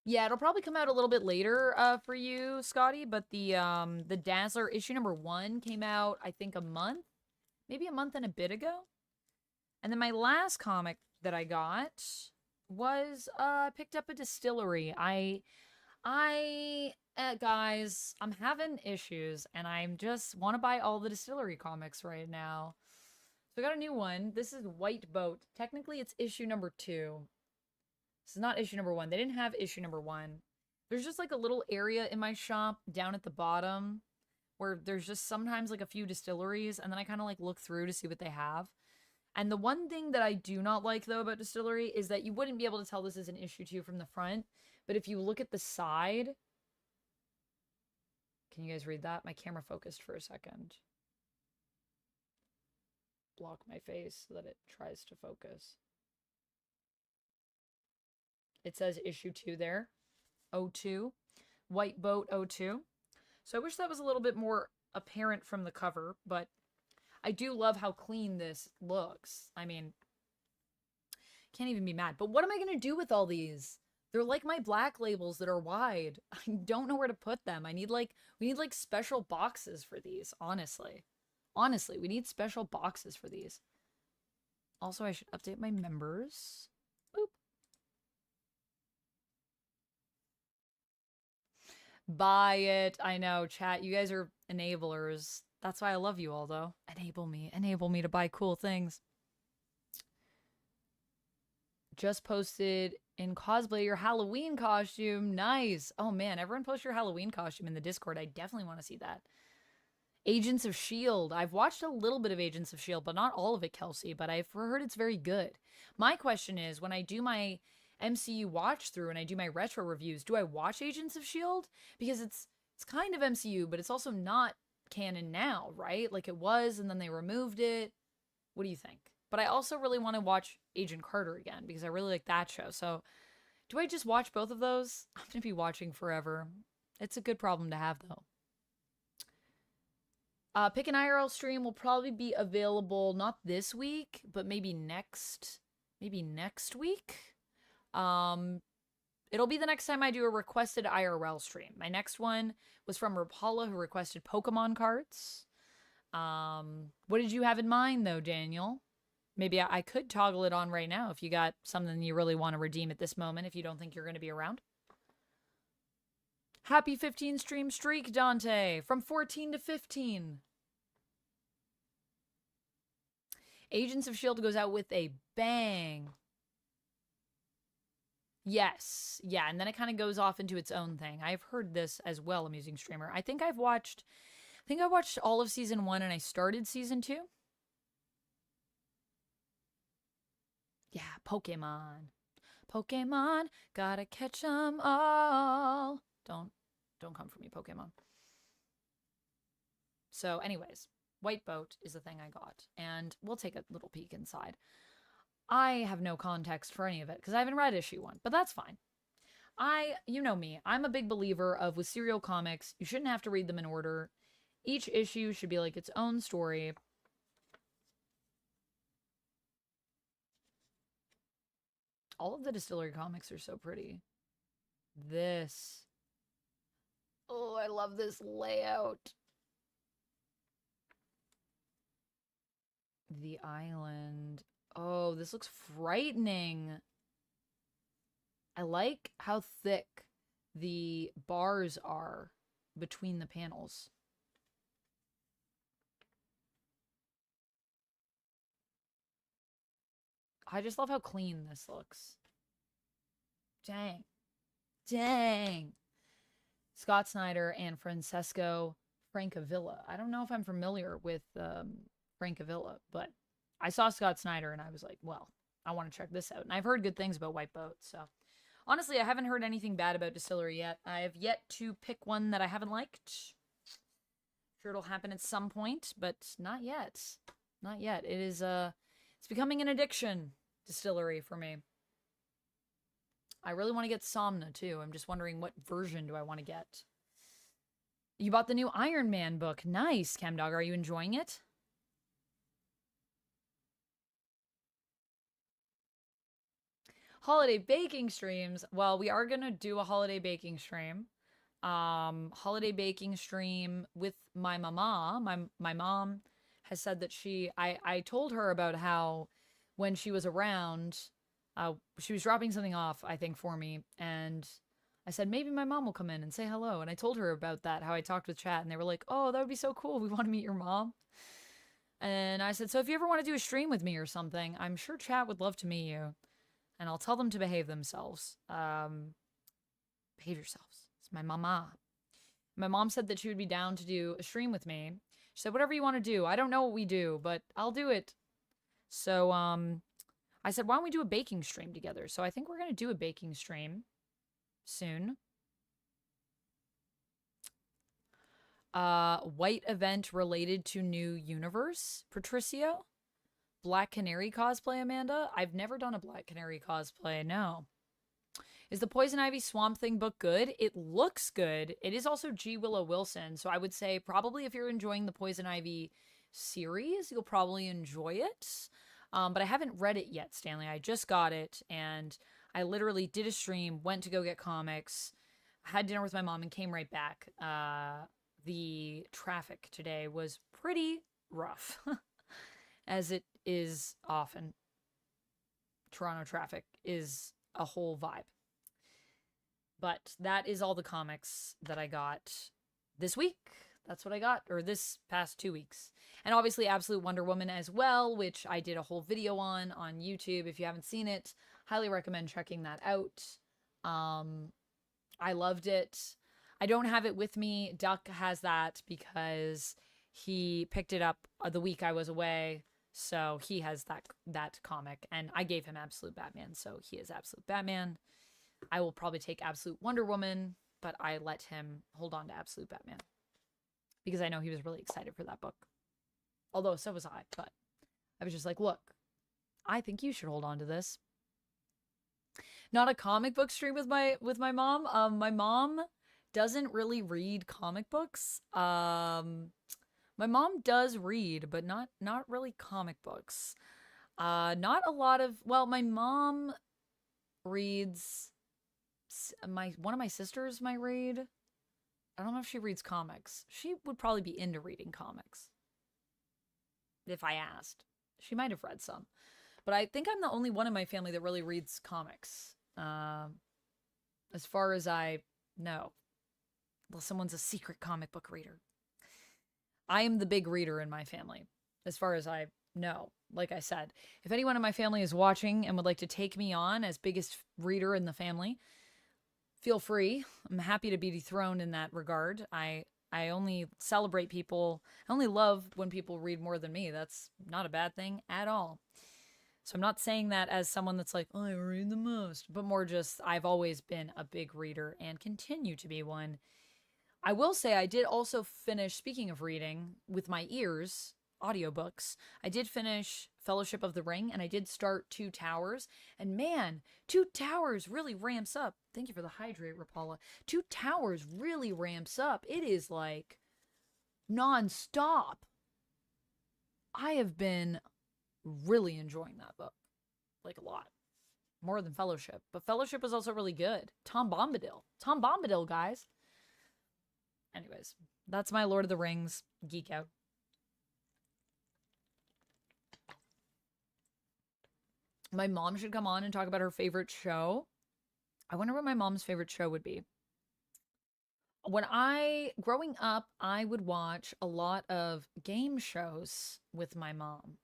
Yeah, it'll probably come out a little bit later for you, Scotty, but the Dazzler issue number 1 came out, I think, maybe a month and a bit ago. And then my last comic that I got was picked up a DSTLRY. I guys, I'm having issues, and I just want to buy all the DSTLRY comics right now. So I got a new one. This is White Boat. Technically, it's issue number 2. This is not issue number 1. They didn't have issue number 1. There's just like a little area in my shop down at the bottom where there's just sometimes like a few distilleries, and then I kind of like look through to see what they have. And the one thing that I do not like, though, about DSTLRY is that you wouldn't be able to tell this is an issue 2 from the front, but if you look at the side... Can you guys read that? My camera focused for a second. Block my face so that it tries to focus. It says issue 2 there. 02. White Boat 02. So I wish that was a little bit more apparent from the cover, but I do love how clean this looks. I mean, can't even be mad. But what am I going to do with all these? They're like my black labels that are wide. I don't know where to put them. We need like special boxes for these, honestly. Honestly, we need special boxes for these. Also, I should update my members. Boop. Buy it. I know, chat. You guys are enablers. That's why I love you all, though. Enable me to buy cool things. Just posted in Cosplay your Halloween costume. Nice. Oh man, everyone post your Halloween costume in the Discord. I definitely want to see that. Agents of S.H.I.E.L.D. I've watched a little bit of Agents of S.H.I.E.L.D., but not all of it, Kelsey. But I've heard it's very good. My question is, when I do my MCU watch through and I do my retro reviews, do I watch Agents of S.H.I.E.L.D.? Because it's kind of MCU, but it's also not canon now, right? Like it was, and then they removed it. What do you think? But I also really want to watch Agent Carter again because I really like that show. So do I just watch both of those? I'm going to be watching forever. It's a good problem to have, though. Pick an IRL stream will probably be available not this week, but maybe next week. It'll be the next time I do a requested IRL stream. My next one was from Rapala, who requested Pokemon cards. What did you have in mind, though, Daniel? Maybe I could toggle it on right now if you got something you really want to redeem at this moment if you don't think you're going to be around. Happy 15 stream streak, Dante. From 14 to 15. Agents of S.H.I.E.L.D. goes out with a bang. Yes. Yeah, and then it kind of goes off into its own thing. I've heard this as well, Amusing Streamer. I think I watched all of season 1 and I started season 2. Yeah, Pokemon. Pokemon, gotta catch 'em all. Don't come for me, Pokemon. So anyways, White Boat is the thing I got, and we'll take a little peek inside. I have no context for any of it because I haven't read issue 1, but that's fine. You know me, I'm a big believer of with serial comics, you shouldn't have to read them in order. Each issue should be like its own story. All of the DSTLRY comics are so pretty. This. Oh, I love this layout. The island. Oh, this looks frightening. I like how thick the bars are between the panels. I just love how clean this looks. Dang. Dang. Scott Snyder and Francesco Francavilla. I don't know if I'm familiar with Francavilla, but I saw Scott Snyder and I was like, well, I want to check this out. And I've heard good things about White Boat, so. Honestly, I haven't heard anything bad about DSTLRY yet. I have yet to pick one that I haven't liked. Sure it'll happen at some point, but not yet. Not yet. It is, it's becoming an addiction, DSTLRY, for me. I really want to get Somna, too. I'm just wondering what version do I want to get. You bought the new Iron Man book. Nice, ChemDog. Are you enjoying it? Holiday baking streams. Well, we are going to do a holiday baking stream. Holiday baking stream with my mama. My mom has said that I told her about how when she was around, she was dropping something off, I think, for me. And I said, maybe my mom will come in and say hello. And I told her about that, how I talked with chat. And they were like, oh, that would be so cool. We want to meet your mom. And I said, so if you ever want to do a stream with me or something, I'm sure chat would love to meet you. And I'll tell them to behave themselves. Behave yourselves. It's my mama. My mom said that she would be down to do a stream with me. She said, whatever you want to do. I don't know what we do, but I'll do it. So, I said, why don't we do a baking stream together? So I think we're going to do a baking stream soon. White event related to new universe, Patricio. Black Canary cosplay, Amanda. I've never done a Black Canary cosplay, no. Is the Poison Ivy Swamp Thing book good? It looks good. It is also G. Willow Wilson, so I would say probably if you're enjoying the Poison Ivy series, you'll probably enjoy it. But I haven't read it yet, Stanley. I just got it, and I literally did a stream, went to go get comics, had dinner with my mom, and came right back. The traffic today was pretty rough, as it is often. Toronto traffic is a whole vibe. But that is all the comics that I got this week. That's what I got, or this past 2 weeks. And obviously Absolute Wonder Woman as well, which I did a whole video on YouTube. If you haven't seen it, highly recommend checking that out. I loved it. I don't have it with me. Duck has that because he picked it up the week I was away. So he has that comic, and I gave him Absolute Batman, so he is Absolute Batman. I will probably take Absolute Wonder Woman, but I let him hold on to Absolute Batman because I know he was really excited for that book. Although so was I, but I was just like, look, I think you should hold on to this. Not a comic book stream with my mom. My mom doesn't really read comic books. My mom does read, but not really comic books. Not a lot of, well, my mom reads, one of my sisters might read. I don't know if she reads comics. She would probably be into reading comics. If I asked. She might have read some. But I think I'm the only one in my family that really reads comics. As far as I know. Unless someone's a secret comic book reader. I am the big reader in my family, as far as I know. Like I said, if anyone in my family is watching and would like to take me on as biggest reader in the family, feel free. I'm happy to be dethroned in that regard. I only celebrate people. I only love when people read more than me. That's not a bad thing at all. So I'm not saying that as someone that's like, oh, I read the most, but more just I've always been a big reader and continue to be one. I will say I did also finish, speaking of reading, with my ears, audiobooks. I did finish Fellowship of the Ring, and I did start Two Towers. And man, Two Towers really ramps up. Thank you for the hydrate, Rapala. Two Towers really ramps up. It is like non-stop. I have been really enjoying that book. Like a lot. More than Fellowship. But Fellowship was also really good. Tom Bombadil. Tom Bombadil, guys. Anyways, that's my Lord of the Rings geek out. My mom should come on and talk about her favorite show. I wonder what my mom's favorite show would be. Growing up, I would watch a lot of game shows with my mom.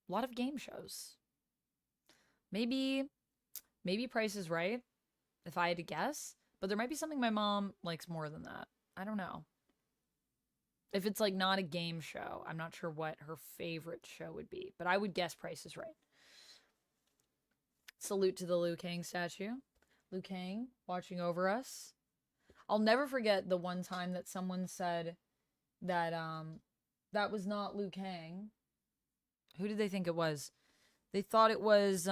A lot of game shows. Maybe Price is Right, if I had to guess. But there might be something my mom likes more than that. I don't know. If it's like not a game show, I'm not sure what her favorite show would be. But I would guess Price is Right. Salute to the Liu Kang statue. Liu Kang watching over us. I'll never forget the one time that someone said that that was not Liu Kang. Who did they think it was? They thought it was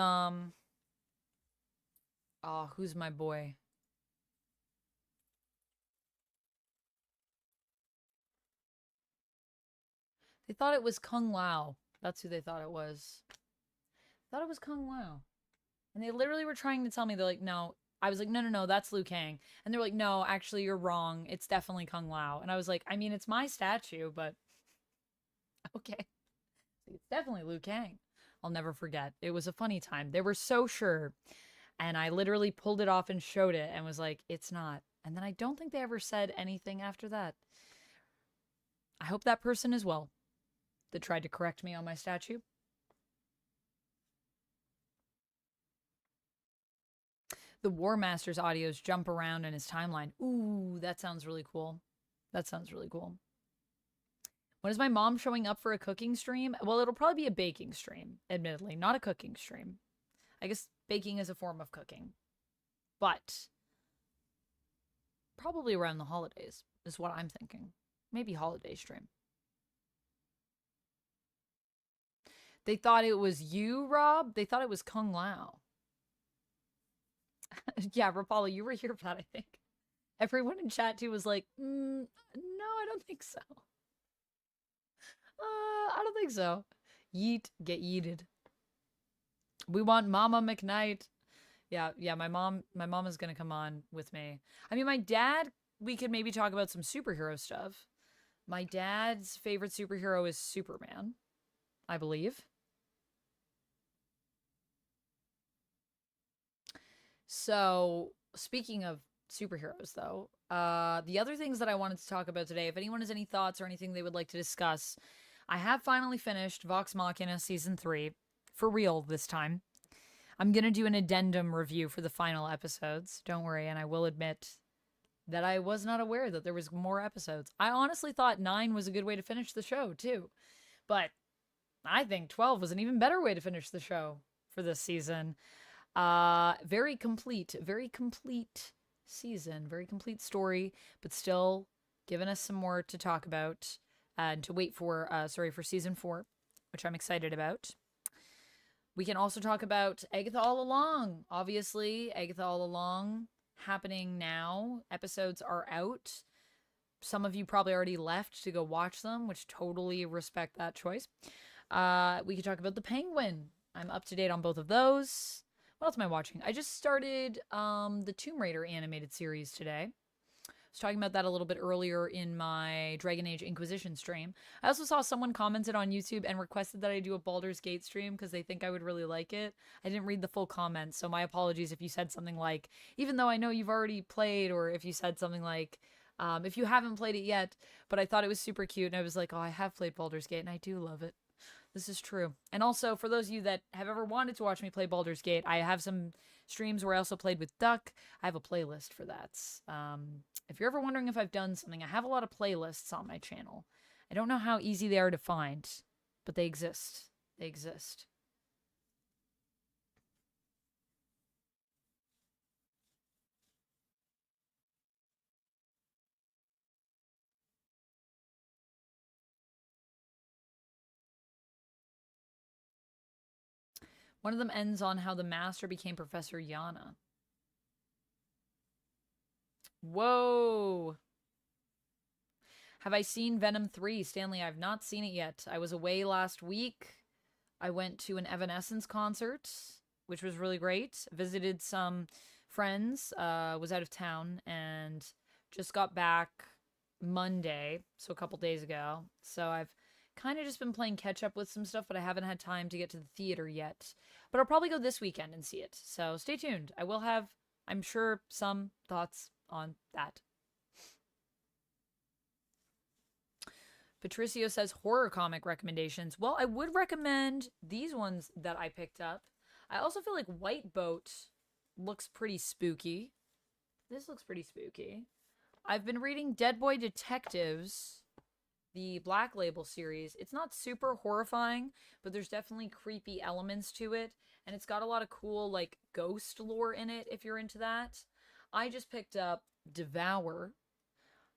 who's my boy? They thought it was Kung Lao. That's who they thought it was. Thought it was Kung Lao. And they literally were trying to tell me, they're like, no. I was like, no, that's Liu Kang. And they were like, no, actually, you're wrong. It's definitely Kung Lao. And I was like, I mean, it's my statue, but okay. It's definitely Liu Kang. I'll never forget. It was a funny time. They were so sure. And I literally pulled it off and showed it and was like, it's not. And then I don't think they ever said anything after that. I hope that person is well that tried to correct me on my statue. The War Master's audios jump around in his timeline. Ooh, that sounds really cool. That sounds really cool. When is my mom showing up for a cooking stream? Well, it'll probably be a baking stream, admittedly, not a cooking stream. I guess baking is a form of cooking. But probably around the holidays is what I'm thinking. Maybe holiday stream. They thought it was you, Rob? They thought it was Kung Lao. Yeah, Rapala, you were here for that, I think. Everyone in chat too was like, no, I don't think so. I don't think so. Yeet, get yeeted. We want Mama McKnight. Yeah, my mom is gonna come on with me. I mean, my dad, we could maybe talk about some superhero stuff. My dad's favorite superhero is Superman, I believe. So, speaking of superheroes, though, the other things that I wanted to talk about today, if anyone has any thoughts or anything they would like to discuss, I have finally finished Vox Machina Season 3, for real this time. I'm going to do an addendum review for the final episodes, don't worry, and I will admit that I was not aware that there was more episodes. I honestly thought 9 was a good way to finish the show, too. But I think 12 was an even better way to finish the show for this season. Very complete season, very complete story, but still giving us some more to talk about and to wait for, for season 4, which I'm excited about. We can also talk about Agatha All Along. Obviously, Agatha All Along happening now. Episodes are out. Some of you probably already left to go watch them, which totally respect that choice. We can talk about The Penguin. I'm up to date on both of those. What else am I watching? I just started the Tomb Raider animated series today. I was talking about that a little bit earlier in my Dragon Age Inquisition stream. I also saw someone commented on YouTube and requested that I do a Baldur's Gate stream because they think I would really like it. I didn't read the full comments, so my apologies if you said something like, even though I know you've already played, or if you said something like, if you haven't played it yet, but I thought it was super cute, and I was like, oh, I have played Baldur's Gate, and I do love it. This is true. And also, for those of you that have ever wanted to watch me play Baldur's Gate, I have some streams where I also played with Duck. I have a playlist for that. If you're ever wondering if I've done something, I have a lot of playlists on my channel. I don't know how easy they are to find, but they exist. They exist. One of them ends on how the Master became Professor Yana. Whoa! Have I seen Venom 3? Stanley, I've not seen it yet. I was away last week. I went to an Evanescence concert, which was really great. Visited some friends, was out of town, and just got back Monday, so a couple days ago. So I've kind of just been playing catch up with some stuff, but I haven't had time to get to the theater yet. But I'll probably go this weekend and see it. So stay tuned. I will have, I'm sure, some thoughts on that. Patricio says horror comic recommendations. Well, I would recommend these ones that I picked up. I also feel like White Boat looks pretty spooky. This looks pretty spooky. I've been reading Dead Boy Detectives, the Black Label series. It's not super horrifying, but there's definitely creepy elements to it. And it's got a lot of cool, like, ghost lore in it, if you're into that. I just picked up Devour.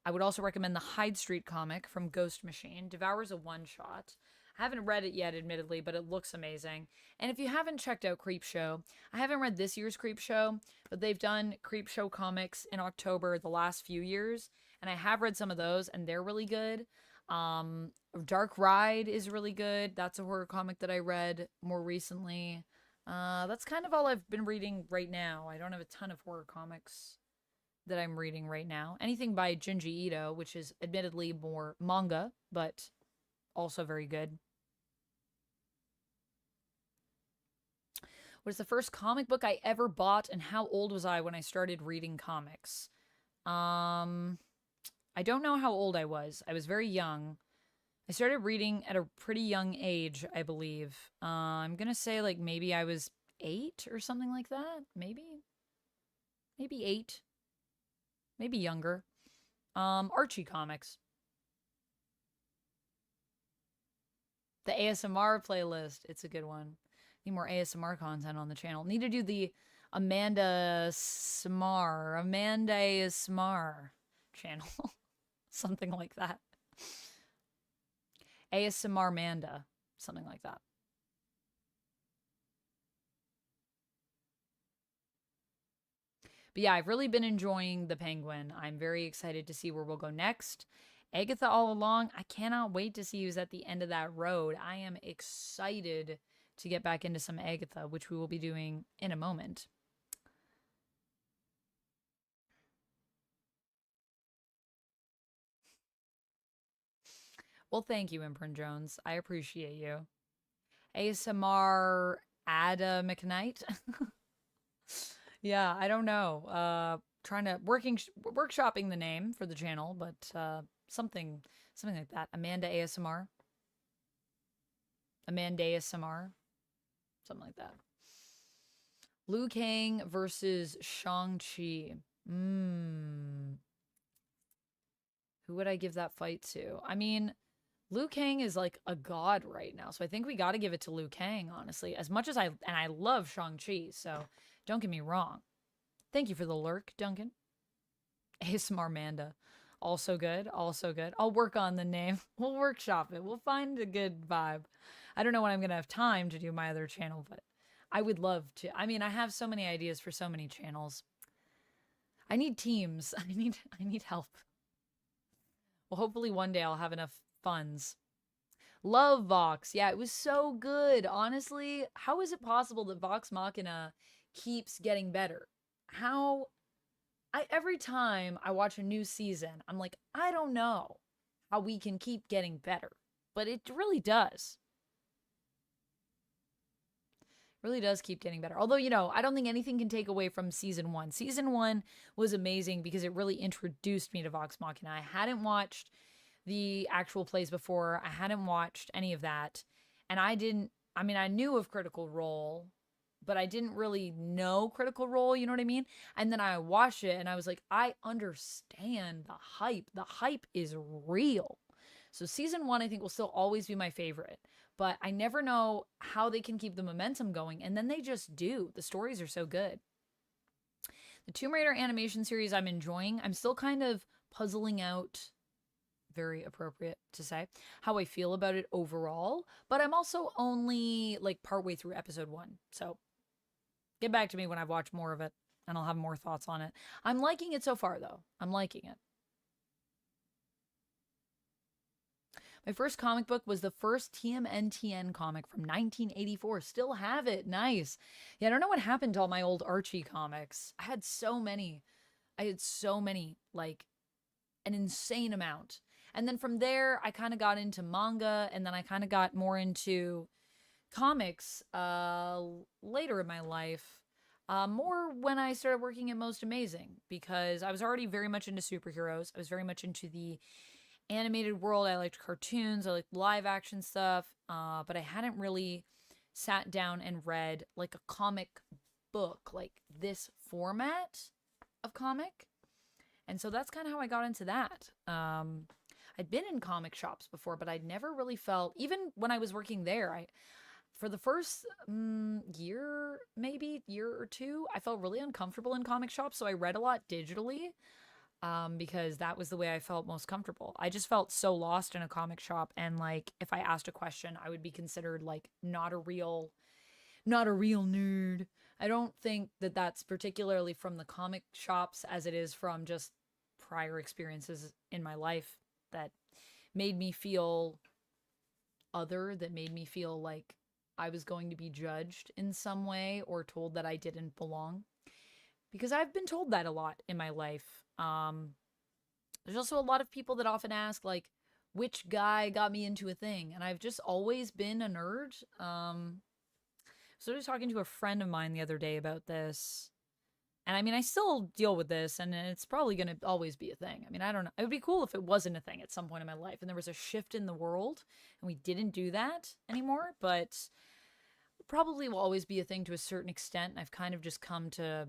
I would also recommend the Hyde Street comic from Ghost Machine. Devour's a one-shot. I haven't read it yet, admittedly, but it looks amazing. And if you haven't checked out Creepshow, I haven't read this year's Creepshow, but they've done Creepshow comics in October the last few years, and I have read some of those, and they're really good. Dark Ride is really good. That's a horror comic that I read more recently. That's kind of all I've been reading right now. I don't have a ton of horror comics that I'm reading right now. Anything by Junji Ito, which is admittedly more manga, but also very good. What is the first comic book I ever bought, and how old was I when I started reading comics? I don't know how old I was. I was very young. I started reading at a pretty young age, I believe. I'm gonna say like maybe I was 8 or something like that. Maybe 8. Maybe younger. Archie comics. The ASMR playlist. It's a good one. Need more ASMR content on the channel. Need to do the Amanda ASMR channel. Something like that. ASMR Manda. Something like that. But yeah, I've really been enjoying The Penguin. I'm very excited to see where we'll go next. Agatha All Along, I cannot wait to see who's at the end of that road. I am excited to get back into some Agatha, which we will be doing in a moment. Well, thank you, Imprint Jones. I appreciate you. ASMR Ada McKnight. Yeah, I don't know. Trying to workshopping the name for the channel, but something like that. Amanda ASMR. Amanda ASMR. Something like that. Liu Kang versus Shang-Chi. Who would I give that fight to? I mean, Liu Kang is like a god right now, so I think we got to give it to Liu Kang, honestly. As much as I love Shang-Chi, so don't get me wrong. Thank you for the lurk, Duncan. ASMR Manda. Also good, also good. I'll work on the name. We'll workshop it. We'll find a good vibe. I don't know when I'm going to have time to do my other channel, but I would love to. I mean, I have so many ideas for so many channels. I need teams. I need help. Well, hopefully one day I'll have enough funds. Love Vox. Yeah, it was so good. Honestly, how is it possible that Vox Machina keeps getting better? Every time I watch a new season, I'm like, I don't know how we can keep getting better, but it really does. Really does keep getting better. Although, you know, I don't think anything can take away from season 1. Season 1 was amazing because it really introduced me to Vox Machina. I hadn't watched the actual plays before. I hadn't watched any of that. And I knew of Critical Role, but I didn't really know Critical Role, you know what I mean? And then I watched it and I was like, I understand the hype. The hype is real. So season 1, I think, will still always be my favorite. But I never know how they can keep the momentum going. And then they just do. The stories are so good. The Tomb Raider animation series I'm enjoying. I'm still kind of puzzling out, very appropriate to say, how I feel about it overall. But I'm also only like partway through episode 1. So get back to me when I've watched more of it and I'll have more thoughts on it. I'm liking it so far, though. I'm liking it. My first comic book was the first TMNTN comic from 1984. Still have it. Nice. Yeah, I don't know what happened to all my old Archie comics. I had so many, like an insane amount. And then from there, I kind of got into manga, and then I kind of got more into comics later in my life. More when I started working at Most Amazing, because I was already very much into superheroes. I was very much into the animated world. I liked cartoons. I liked live action stuff. But I hadn't really sat down and read like a comic book, like this format of comic. And so that's kind of how I got into that. I'd been in comic shops before, but I'd never really felt, even when I was working there, for the first year or two, I felt really uncomfortable in comic shops. So I read a lot digitally. Because that was the way I felt most comfortable. I just felt so lost in a comic shop, and like if I asked a question, I would be considered like not a real nerd. I don't think that that's particularly from the comic shops as it is from just prior experiences in my life that made me feel other, that made me feel like I was going to be judged in some way or told that I didn't belong. Because I've been told that a lot in my life. There's also a lot of people that often ask, like, which guy got me into a thing? And I've just always been a nerd. So I was talking to a friend of mine the other day about this. And I mean, I still deal with this, and it's probably going to always be a thing. I mean, I don't know. It would be cool if it wasn't a thing at some point in my life and there was a shift in the world and we didn't do that anymore, but probably will always be a thing to a certain extent. And I've kind of just come to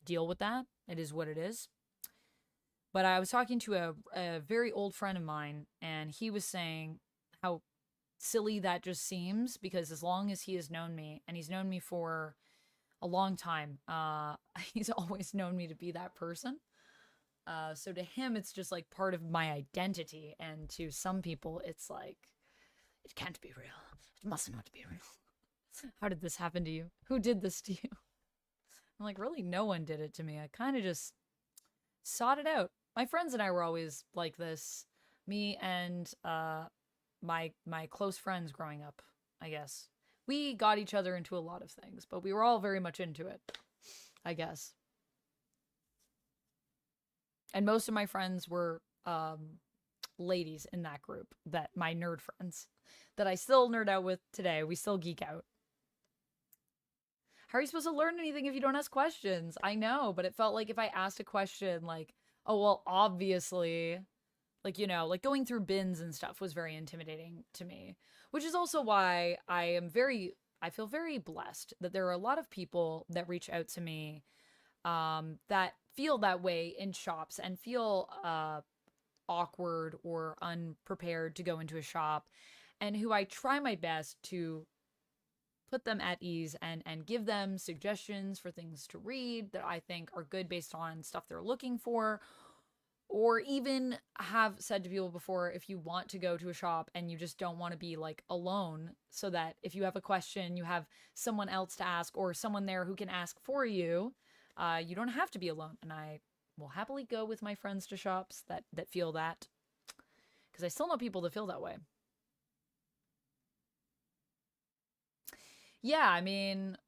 deal with that. It is what it is. But I was talking to a very old friend of mine, and he was saying how silly that just seems, because as long as he has known me, and he's known me for a long time, he's always known me to be that person. So to him, it's just like part of my identity, and to some people, it's like, it can't be real. It must not be real. How did this happen to you? Who did this to you? I'm like, really, no one did it to me. I kind of just sought it out. My friends and I were always like this. Me and my close friends growing up, I guess. We got each other into a lot of things, but we were all very much into it, I guess. And most of my friends were ladies in that group, that my nerd friends, that I still nerd out with today. We still geek out. How are you supposed to learn anything if you don't ask questions? I know, but it felt like if I asked a question like, oh, well, obviously, like, you know, like going through bins and stuff was very intimidating to me, which is also why I feel very blessed that there are a lot of people that reach out to me that feel that way in shops and feel awkward or unprepared to go into a shop, and who I try my best to put them at ease and give them suggestions for things to read that I think are good based on stuff they're looking for. Or even have said to people before, if you want to go to a shop and you just don't want to be like alone, so that if you have a question, you have someone else to ask or someone there who can ask for you. You don't have to be alone. And I will happily go with my friends to shops that feel that, because I still know people that feel that way. Yeah, I mean,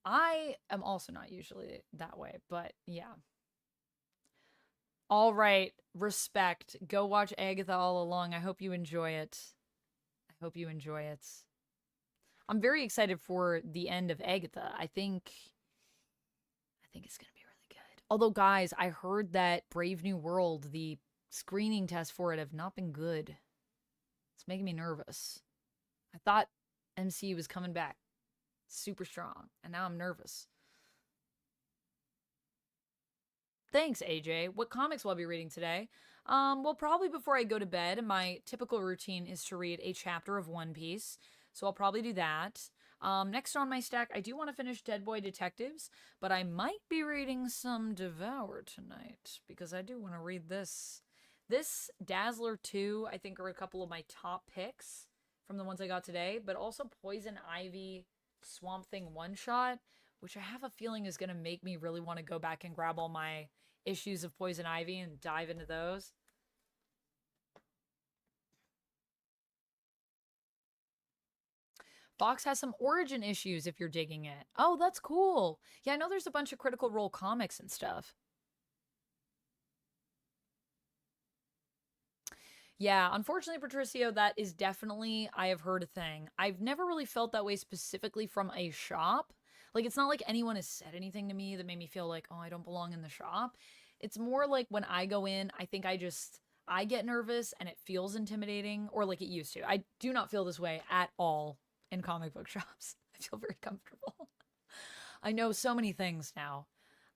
I am also not usually that way, but yeah. All right, respect. Go watch Agatha All Along. I hope you enjoy it. I hope you enjoy it. I'm very excited for the end of Agatha. I think it's going to be really good. Although, guys, I heard that Brave New World, the screening tests for it have not been good. It's making me nervous. I thought MCU was coming back super strong, and now I'm nervous. Thanks, AJ. What comics will I be reading today? Well, probably before I go to bed, my typical routine is to read a chapter of One Piece, so I'll probably do that. Next on my stack, I do want to finish Dead Boy Detectives, but I might be reading some Devour tonight, because I do want to read this. This, Dazzler 2, I think are a couple of my top picks from the ones I got today, but also Poison Ivy Swamp Thing one-shot, which I have a feeling is going to make me really want to go back and grab all my issues of Poison Ivy and dive into those. Vox has some origin issues if you're digging it. Oh, that's cool. Yeah, I know there's a bunch of Critical Role comics and stuff. Yeah, unfortunately, Patricio, that is definitely, I have heard a thing. I've never really felt that way specifically from a shop. Like, it's not like anyone has said anything to me that made me feel like, oh, I don't belong in the shop. It's more like when I go in, I think I get nervous and it feels intimidating, or like it used to. I do not feel this way at all in comic book shops. I feel very comfortable. I know so many things now.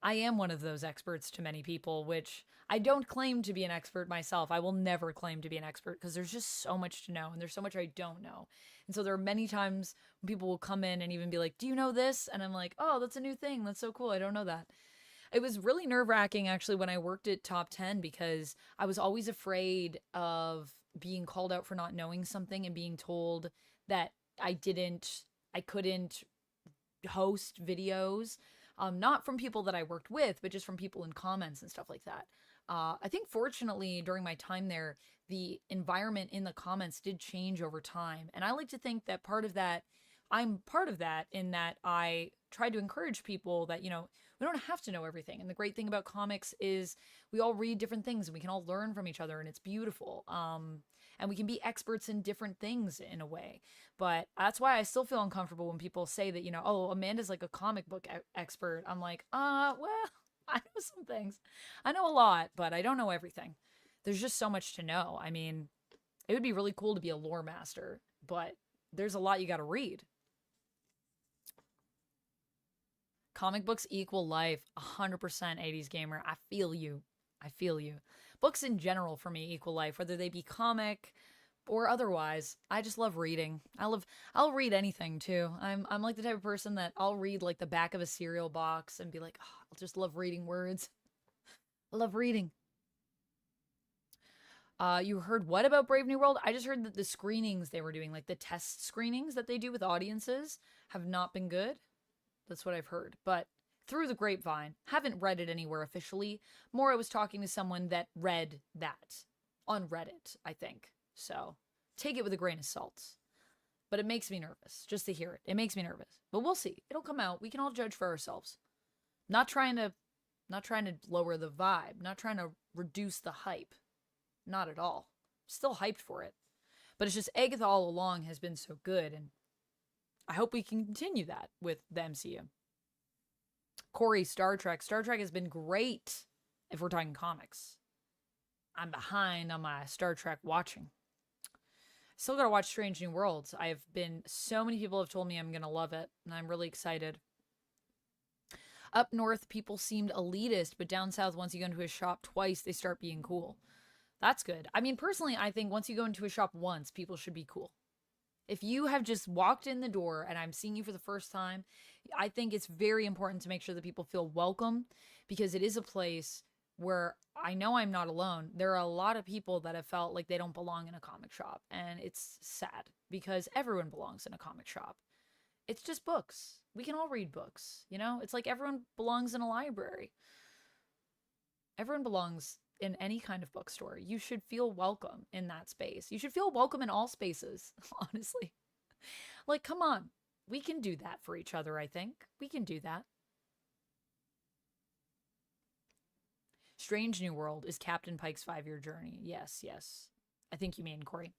I am one of those experts to many people, which I don't claim to be an expert myself. I will never claim to be an expert, because there's just so much to know, and there's so much I don't know. And so there are many times when people will come in and even be like, do you know this? And I'm like, oh, that's a new thing. That's so cool. I don't know that. It was really nerve-wracking, actually, when I worked at Top 10, because I was always afraid of being called out for not knowing something and being told that I couldn't host videos. Not from people that I worked with, but just from people in comments and stuff like that. I think fortunately during my time there, the environment in the comments did change over time. And I like to think that I'm part of that, in that I tried to encourage people that, you know, we don't have to know everything. And the great thing about comics is we all read different things and we can all learn from each other, and it's beautiful. and we can be experts in different things in a way. But that's why I still feel uncomfortable when people say that, you know, oh, Amanda's like a comic book expert. I'm like, well, I know some things. I know a lot, but I don't know everything. There's just so much to know. I mean, it would be really cool to be a lore master, but there's a lot you got to read. Comic books equal life. 100% 80s gamer. I feel you. I feel you. Books in general for me equal life, whether they be comic or otherwise. I just love reading. I'll read anything too. I'm like the type of person that I'll read like the back of a cereal box and be like, oh, I'll just love reading words. I love reading. You heard what about Brave New World? I just heard that the screenings they were doing, like the test screenings that they do with audiences, have not been good. That's what I've heard. But through the grapevine, haven't read it anywhere officially. More I was talking to someone that read that on Reddit, I think. So take it with a grain of salt. But it makes me nervous just to hear it. It makes me nervous. But we'll see. It'll come out. We can all judge for ourselves. Not trying to lower the vibe. Not trying to reduce the hype. Not at all. Still hyped for it. But it's just Agatha All Along has been so good, and I hope we can continue that with the MCU. Corey, Star Trek. Star Trek has been great if we're talking comics. I'm behind on my Star Trek watching. Still gotta watch Strange New Worlds. So many people have told me I'm gonna love it, and I'm really excited. Up north, people seemed elitist, but down south, once you go into a shop twice, they start being cool. That's good. I mean, personally, I think once you go into a shop once, people should be cool. If you have just walked in the door and I'm seeing you for the first time, I think it's very important to make sure that people feel welcome, because it is a place where I know I'm not alone. There are a lot of people that have felt like they don't belong in a comic shop, and it's sad because everyone belongs in a comic shop. It's just books. We can all read books, you know? It's like everyone belongs in a library. Everyone belongs in any kind of bookstore. You should feel welcome in that space. You should feel welcome in all spaces, honestly. Like, come on. We can do that for each other, I think. We can do that. Strange New World is Captain Pike's 5-year journey. Yes, yes. I think you mean, Corey.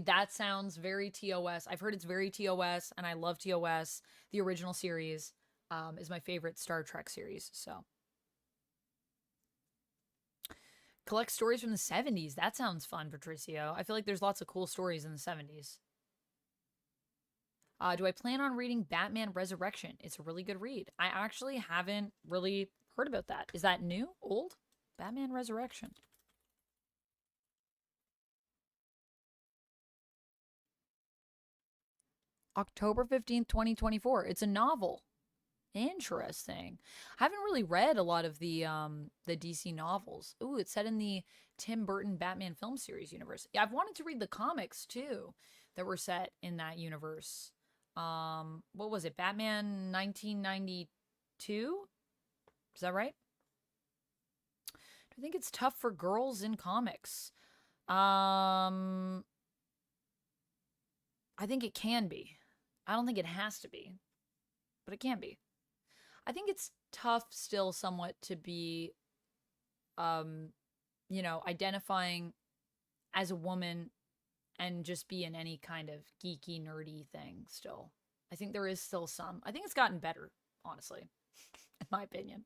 That sounds very TOS. I've heard it's very TOS, and I love TOS. The original series is my favorite Star Trek series, so. Collect stories from the 70s. That sounds fun, Patricio. I feel like there's lots of cool stories in the 70s. Do I plan on reading Batman Resurrection? It's a really good read. I actually haven't really heard about that. Is that new? Old? Batman Resurrection. October 15th, 2024. It's a novel. Interesting. I haven't really read a lot of the DC novels. Ooh, it's set in the Tim Burton Batman film series universe. Yeah, I've wanted to read the comics too that were set in that universe. What was it? Batman 1992? Is that right? I think it's tough for girls in comics. I think it can be. I don't think it has to be, but it can be. I think it's tough still somewhat to be, you know, identifying as a woman and just be in any kind of geeky, nerdy thing still. I think there is still some. I think it's gotten better, honestly, in my opinion.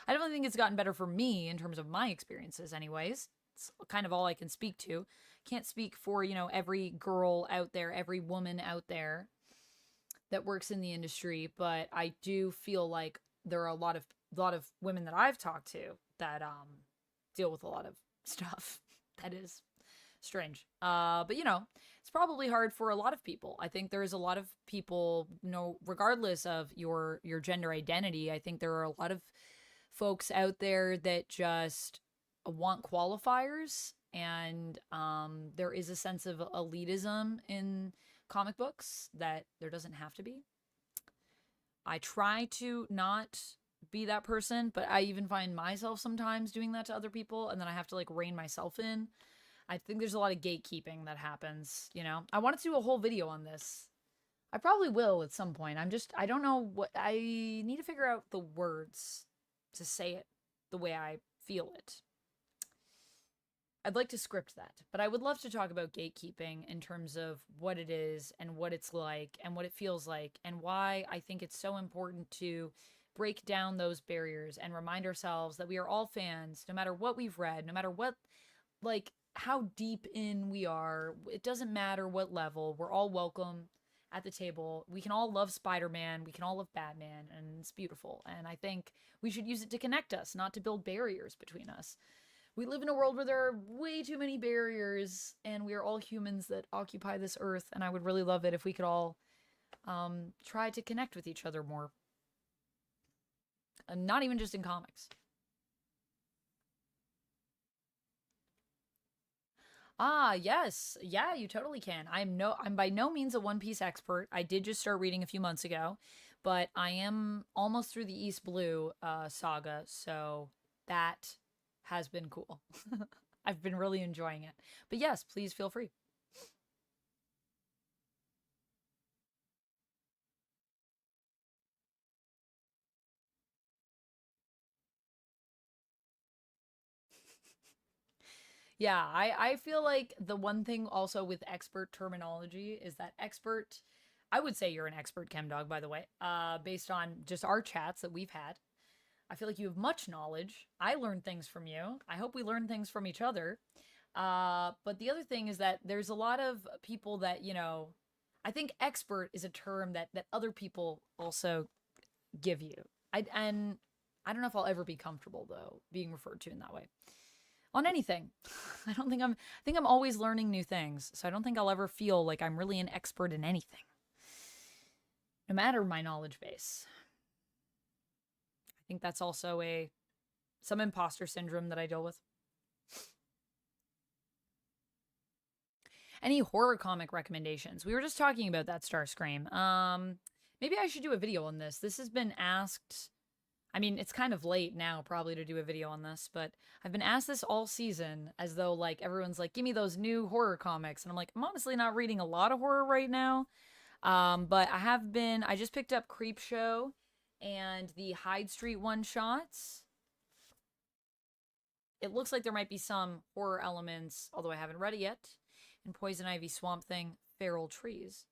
I don't think it's gotten better for me in terms of my experiences anyways. It's kind of all I can speak to. Can't speak for, you know, every girl out there, every woman out there that works in the industry, but I do feel like there are a lot of women that I've talked to that deal with a lot of stuff that is strange. But you know, it's probably hard for a lot of people. I think there's a lot of people, you know, regardless of your gender identity, I think there are a lot of folks out there that just want qualifiers, and there is a sense of elitism in comic books that there doesn't have to be. I try to not be that person, but I even find myself sometimes doing that to other people, and then I have to like rein myself in. I think there's a lot of gatekeeping that happens, you know. I wanted to do a whole video on this. I probably will at some point. I don't know what, I need to figure out the words to say it the way I feel it. I'd like to script that, but I would love to talk about gatekeeping in terms of what it is and what it's like and what it feels like and why I think it's so important to break down those barriers and remind ourselves that we are all fans, no matter what we've read, no matter what, like, how deep in we are. It doesn't matter what level. We're all welcome at the table. We can all love Spider-Man. We can all love Batman, and it's beautiful. And I think we should use it to connect us, not to build barriers between us. We live in a world where there are way too many barriers, and we are all humans that occupy this earth, and I would really love it if we could all try to connect with each other more. And not even just in comics. Ah, yes. Yeah, you totally can. I'm by no means a One Piece expert. I did just start reading a few months ago, but I am almost through the East Blue saga, so that has been cool. I've been really enjoying it. But yes, please feel free. Yeah, I feel like the one thing also with expert terminology is that expert, I would say you're an expert chem dog, by the way, based on just our chats that we've had. I feel like you have much knowledge. I learn things from you. I hope we learn things from each other. But the other thing is that there's a lot of people that, you know, I think expert is a term that other people also give you. And I don't know if I'll ever be comfortable though being referred to in that way on anything. I think I'm always learning new things. So I don't think I'll ever feel like I'm really an expert in anything. No matter my knowledge base. I think that's also some imposter syndrome that I deal with. Any horror comic recommendations? We were just talking about that, Starscream. Maybe I should do a video on this. This has been asked. I mean, it's kind of late now probably to do a video on this, but I've been asked this all season as though like everyone's like, give me those new horror comics. And I'm like, I'm honestly not reading a lot of horror right now. But I just picked up Creepshow and the Hyde Street one-shots. It looks like there might be some horror elements, although I haven't read it yet. And Poison Ivy, Swamp Thing, Feral Trees.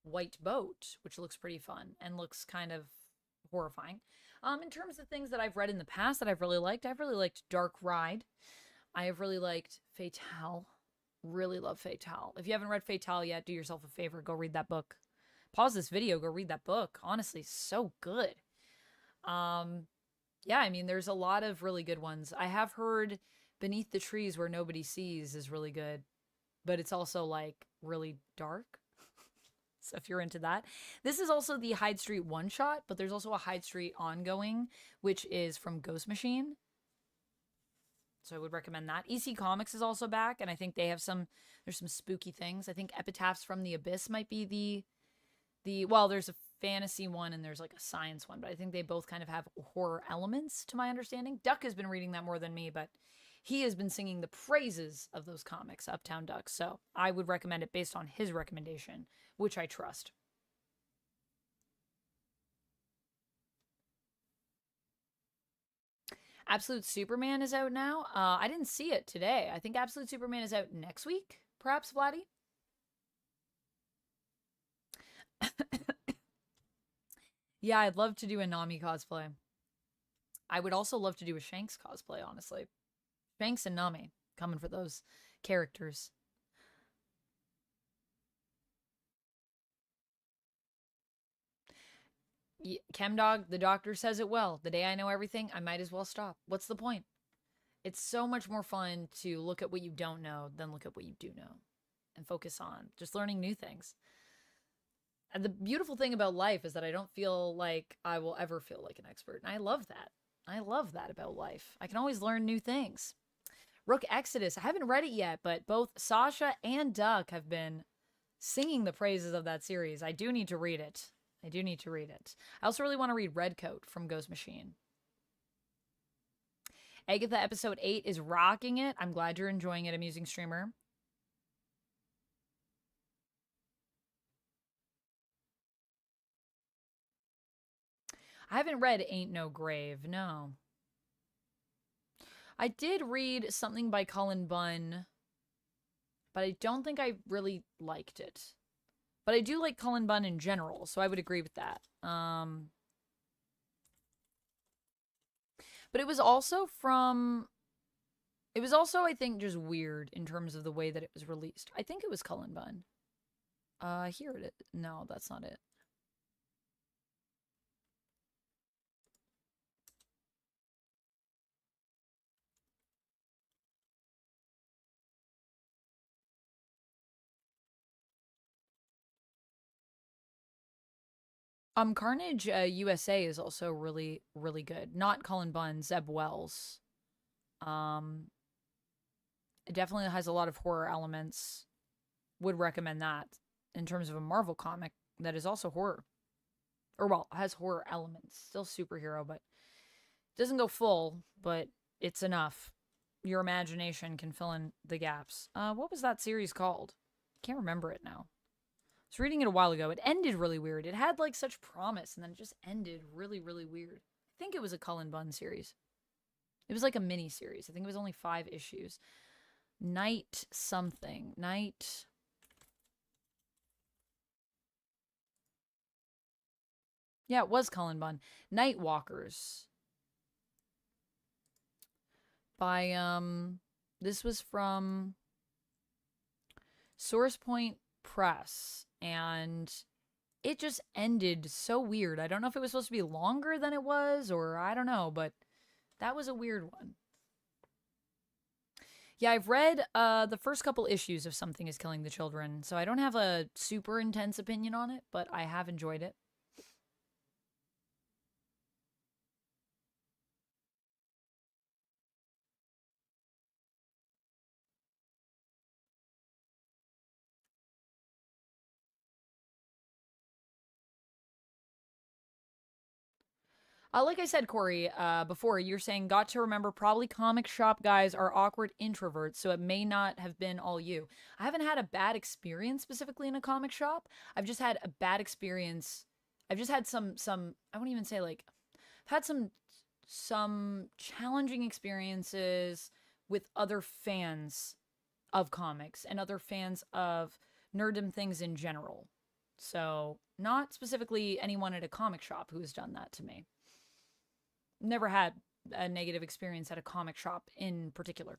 White Boat, which looks pretty fun and looks kind of horrifying. In terms of things that I've read in the past that I've really liked Dark Ride. I have really liked Fatale. Really love Fatale. If you haven't read Fatale yet, do yourself a favor, go read that book. Pause this video, go read that book. Honestly, so good. Yeah, I mean, there's a lot of really good ones. I have heard Beneath the Trees Where Nobody Sees is really good, but it's also like really dark. So if you're into that. This is also the Hyde Street one-shot, but there's also a Hyde Street ongoing, which is from Ghost Machine. So I would recommend that. EC Comics is also back, and I think they have there's some spooky things. I think Epitaphs from the Abyss might be well, there's a fantasy one and there's like a science one, but I think they both kind of have horror elements to my understanding. Duck has been reading that more than me, but he has been singing the praises of those comics, Uptown Duck. So I would recommend it based on his recommendation, which I trust. Absolute Superman is out now. I didn't see it today. I think Absolute Superman is out next week, perhaps, Vladdy? Yeah, I'd love to do a Nami cosplay. I would also love to do a Shanks cosplay, honestly. Shanks and Nami, coming for those characters. Chemdog, the doctor says it well. The day I know everything, I might as well stop. What's the point? It's so much more fun to look at what you don't know than look at what you do know and focus on just learning new things. And the beautiful thing about life is that I don't feel like I will ever feel like an expert. And I love that. I love that about life. I can always learn new things. Rook Exodus. I haven't read it yet, but both Sasha and Duck have been singing the praises of that series. I do need to read it. I also really want to read Redcoat from Ghost Machine. Agatha episode 8 is rocking it. I'm glad you're enjoying it, amusing streamer. I haven't read Ain't No Grave, no. I did read something by Cullen Bunn, but I don't think I really liked it. But I do like Cullen Bunn in general, so I would agree with that. But it was also, I think, just weird in terms of the way that it was released. I think it was Cullen Bunn. Here it is. No, that's not it. Carnage USA is also really, really good. Not Cullen Bunn, Zeb Wells. It definitely has a lot of horror elements. Would recommend that in terms of a Marvel comic that is also horror. Or, well, has horror elements. Still superhero, but doesn't go full, but it's enough. Your imagination can fill in the gaps. What was that series called? Can't remember it now. I was reading it a while ago. It ended really weird. It had, like, such promise, and then it just ended really, really weird. I think it was a Cullen Bunn series. It was like a mini series. I think it was only 5 issues. Night something. Night... Yeah, it was Cullen Bunn. Nightwalkers. By, this was from Source Point Press, and it just ended so weird. I don't know if it was supposed to be longer than it was, or I don't know, but that was a weird one. Yeah, I've read the first couple issues of Something is Killing the Children, so I don't have a super intense opinion on it, but I have enjoyed it. Like I said, Corey, before, you're saying, got to remember, probably comic shop guys are awkward introverts, so it may not have been all you. I haven't had a bad experience specifically in a comic shop. I've just had a bad experience. I've just had some, I wouldn't even say, like, I've had some challenging experiences with other fans of comics and other fans of nerddom things in general. So, not specifically anyone at a comic shop who has done that to me. Never had a negative experience at a comic shop in particular.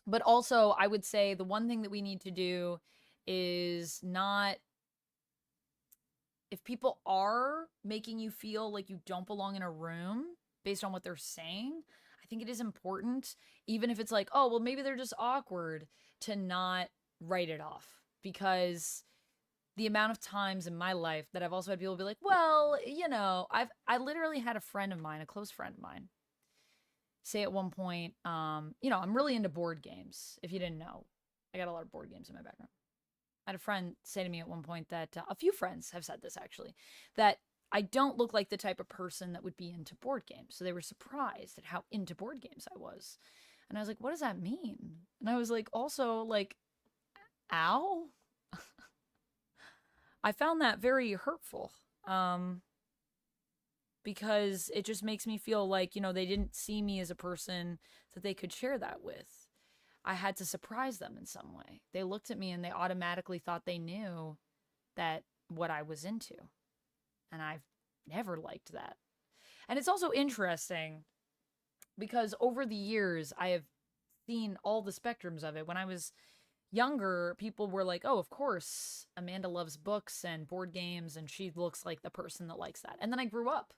But also, I would say the one thing that we need to do is not... If people are making you feel like you don't belong in a room based on what they're saying, I think it is important, even if it's like, oh, well, maybe they're just awkward, to not write it off. Because the amount of times in my life that I've also had people be like, well, you know, I literally had a friend of mine, a close friend of mine, say at one point, you know, I'm really into board games. If you didn't know, I got a lot of board games in my background. I had a friend say to me at one point that, a few friends have said this actually, that I don't look like the type of person that would be into board games. So they were surprised at how into board games I was. And I was like, what does that mean? And I was like, also, like, ow? I found that very hurtful, because it just makes me feel like, you know, they didn't see me as a person that they could share that with. I had to surprise them in some way. They looked at me and they automatically thought they knew that what I was into. And I've never liked that. And it's also interesting because over the years, I have seen all the spectrums of it. When I was younger, people were like, oh, of course, Amanda loves books and board games, and she looks like the person that likes that. And then I grew up.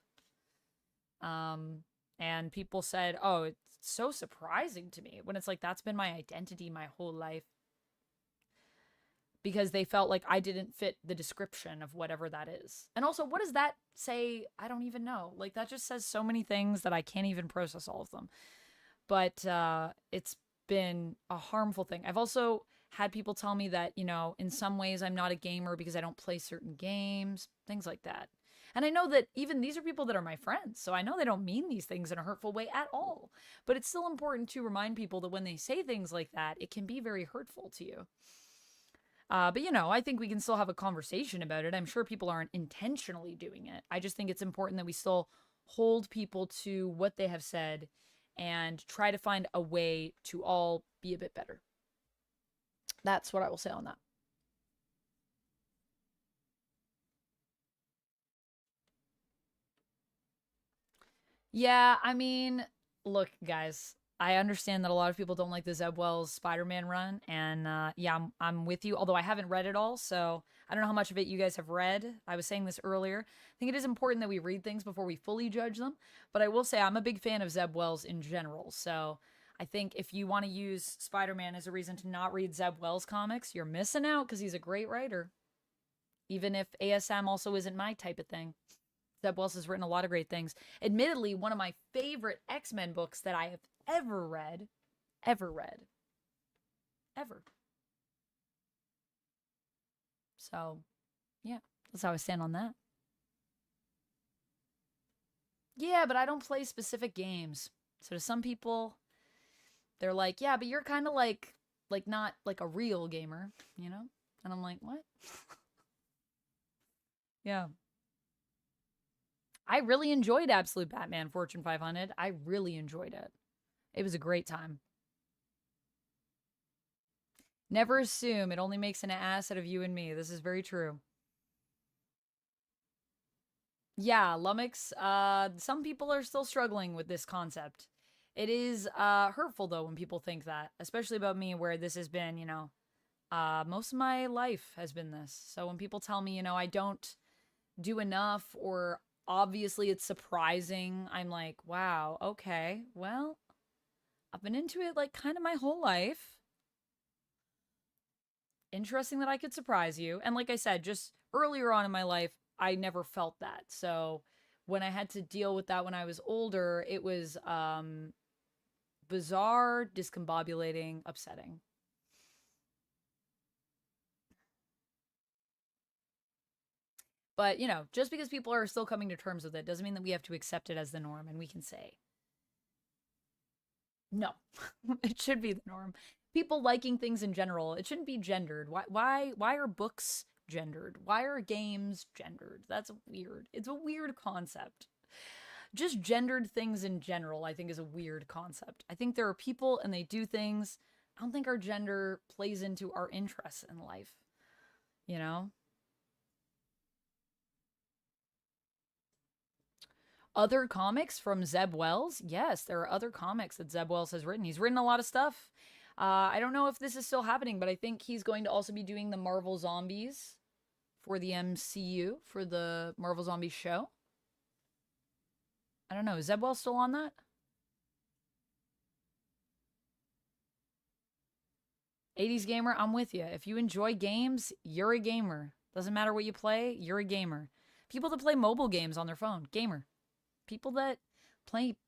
And people said, oh, it's so surprising to me, when it's like, that's been my identity my whole life. Because they felt like I didn't fit the description of whatever that is. And also, what does that say? I don't even know. Like, that just says so many things that I can't even process all of them. But it's been a harmful thing. I've also had people tell me that, you know, in some ways I'm not a gamer because I don't play certain games, things like that. And I know that even these are people that are my friends, so I know they don't mean these things in a hurtful way at all. But it's still important to remind people that when they say things like that, it can be very hurtful to you. But, you know, I think we can still have a conversation about it. I'm sure people aren't intentionally doing it. I just think it's important that we still hold people to what they have said and try to find a way to all be a bit better. That's what I will say on that. Yeah, I mean, look, guys, I understand that a lot of people don't like the Zeb Wells Spider-Man run, and yeah, I'm with you. Although I haven't read it all, so I don't know how much of it you guys have read. I was saying this earlier. I think it is important that we read things before we fully judge them. But I will say I'm a big fan of Zeb Wells in general. So I think if you want to use Spider-Man as a reason to not read Zeb Wells comics, you're missing out because he's a great writer. Even if ASM also isn't my type of thing. Zeb Wells has written a lot of great things. Admittedly, one of my favorite X-Men books that I have ever read. So, yeah, that's how I stand on that. Yeah, but I don't play specific games. So to some people, they're like, yeah, but you're kind of like not like a real gamer, you know? And I'm like, what? Yeah. I really enjoyed Absolute Batman Fortune 500. I really enjoyed it. It was a great time. Never assume. It only makes an ass out of you and me. This is very true. Yeah, Lummox, some people are still struggling with this concept. It is hurtful, though, when people think that, especially about me, where this has been, you know, most of my life has been this. So when people tell me, you know, I don't do enough, or obviously it's surprising, I'm like, wow, okay, well, I've been into it like kind of my whole life. Interesting that I could surprise you. And like I said, just earlier on in my life, I never felt that. So when I had to deal with that when I was older, it was bizarre, discombobulating, upsetting. But, you know, just because people are still coming to terms with it doesn't mean that we have to accept it as the norm, and we can say, no, it should be the norm. People liking things in general, it shouldn't be gendered. Why are books gendered? Why are games gendered? That's weird. It's a weird concept. Just gendered things in general, I think, is a weird concept. I think there are people and they do things. I don't think our gender plays into our interests in life, you know? Other comics from Zeb Wells? Yes, there are other comics that Zeb Wells has written. He's written a lot of stuff. I don't know if this is still happening, but I think he's going to also be doing the Marvel Zombies for the MCU, for the Marvel Zombies show. I don't know. Is Zeb Wells still on that? 80s gamer, I'm with you. If you enjoy games, you're a gamer. Doesn't matter what you play, you're a gamer. People that play mobile games on their phone, gamer. People that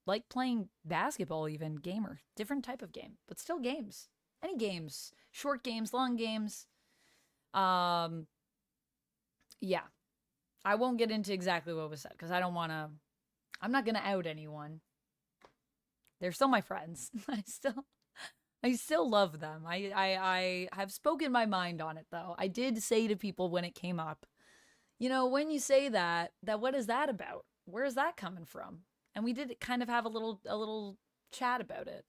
like playing basketball, even, gamer. Different type of game, but still games. Any games. Short games, long games. Yeah. I won't get into exactly what was said because I don't want to. I'm not going to out anyone. They're still my friends. I still love them. I have spoken my mind on it, though. I did say to people when it came up, you know, when you say that what is that about? Where is that coming from? And we did kind of have a little chat about it.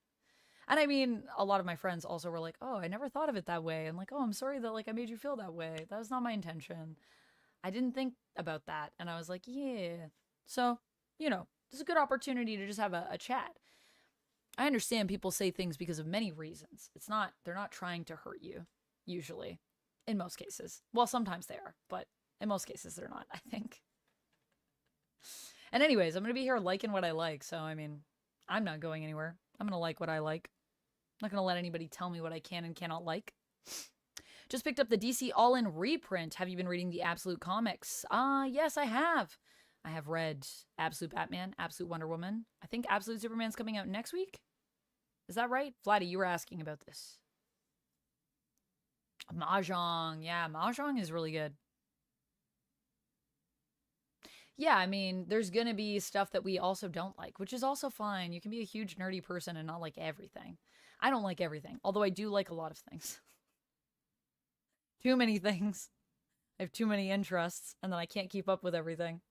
And I mean, a lot of my friends also were like, "Oh, I never thought of it that way." And like, "Oh, I'm sorry that like I made you feel that way. That was not my intention. I didn't think about that." And I was like, "Yeah." So, you know, it's a good opportunity to just have a chat. I understand people say things because of many reasons. They're not trying to hurt you, usually. In most cases. Well, sometimes they are, but in most cases they're not, I think. And anyways, I'm going to be here liking what I like, so I mean, I'm not going anywhere. I'm going to like what I like. I'm not going to let anybody tell me what I can and cannot like. Just picked up the DC All-In reprint. Have you been reading the Absolute comics? Yes, I have. I have read Absolute Batman, Absolute Wonder Woman. I think Absolute Superman's coming out next week. Is that right? Vladdy, you were asking about this. Mahjong. Yeah, Mahjong is really good. Yeah, I mean, there's gonna be stuff that we also don't like, which is also fine. You can be a huge nerdy person and not like everything. I don't like everything, although I do like a lot of things. Too many things. I have too many interests, and then I can't keep up with everything.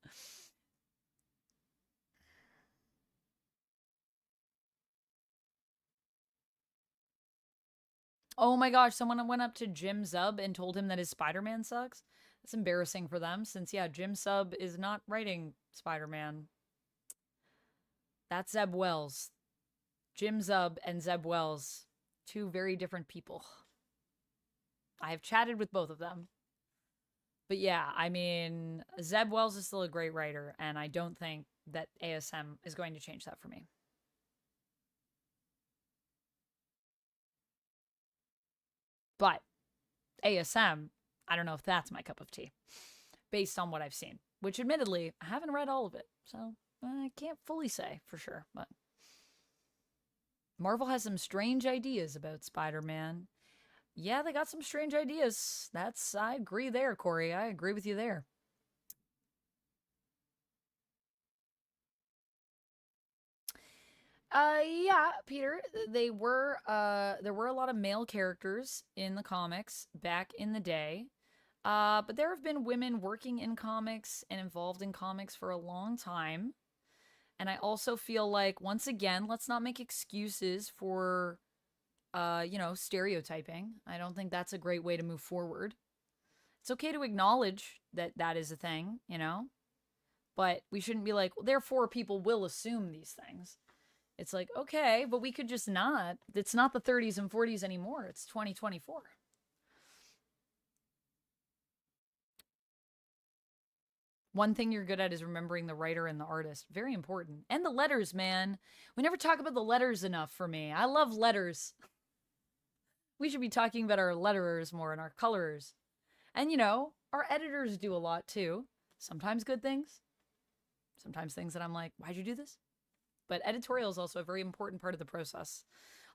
Oh my gosh, someone went up to Jim Zub and told him that his Spider-Man sucks. That's embarrassing for them since, yeah, Jim Zub is not writing Spider-Man. That's Zeb Wells. Jim Zub and Zeb Wells. Two very different people. I have chatted with both of them. But yeah, I mean, Zeb Wells is still a great writer, and I don't think that ASM is going to change that for me. But ASM, I don't know if that's my cup of tea, based on what I've seen. Which, admittedly, I haven't read all of it, so I can't fully say for sure. But Marvel has some strange ideas about Spider-Man. Yeah, they got some strange ideas. I agree there, Corey. I agree with you there. Yeah, Peter, there were a lot of male characters in the comics back in the day. But there have been women working in comics and involved in comics for a long time. And I also feel like, once again, let's not make excuses for, stereotyping. I don't think that's a great way to move forward. It's okay to acknowledge that that is a thing, but we shouldn't be like, well, therefore people will assume these things. It's like, okay, but we could just not. It's not the 30s and 40s anymore. It's 2024. One thing you're good at is remembering the writer and the artist. Very important. And the letters, man. We never talk about the letters enough for me. I love letters. We should be talking about our letterers more and our colorers. And, our editors do a lot too. Sometimes good things. Sometimes things that I'm like, why'd you do this? But editorial is also a very important part of the process.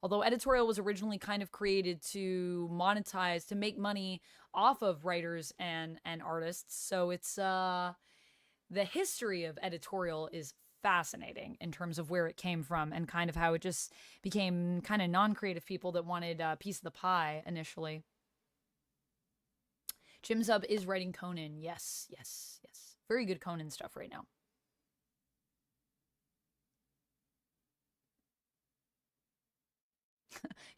Although editorial was originally kind of created to monetize, to make money off of writers and artists. So it's the history of editorial is fascinating in terms of where it came from and kind of how it just became kind of non-creative people that wanted a piece of the pie initially. Jim Zub is writing Conan. Yes. Very good Conan stuff right now.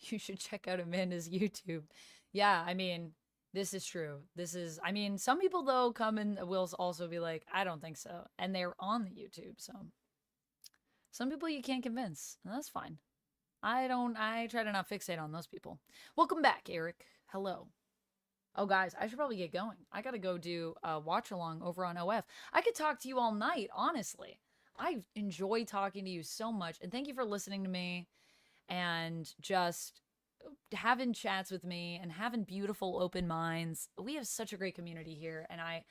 You should check out Amanda's YouTube. Yeah, I mean, this is true. Some people though come and will also be like, I don't think so. And they're on the YouTube, so some people you can't convince. And that's fine. I try to not fixate on those people. Welcome back, Eric. Hello. Oh, guys, I should probably get going. I gotta go do a watch along over on OF. I could talk to you all night, honestly. I enjoy talking to you so much. And thank you for listening to me and just having chats with me and having beautiful open minds. We have such a great community here, and I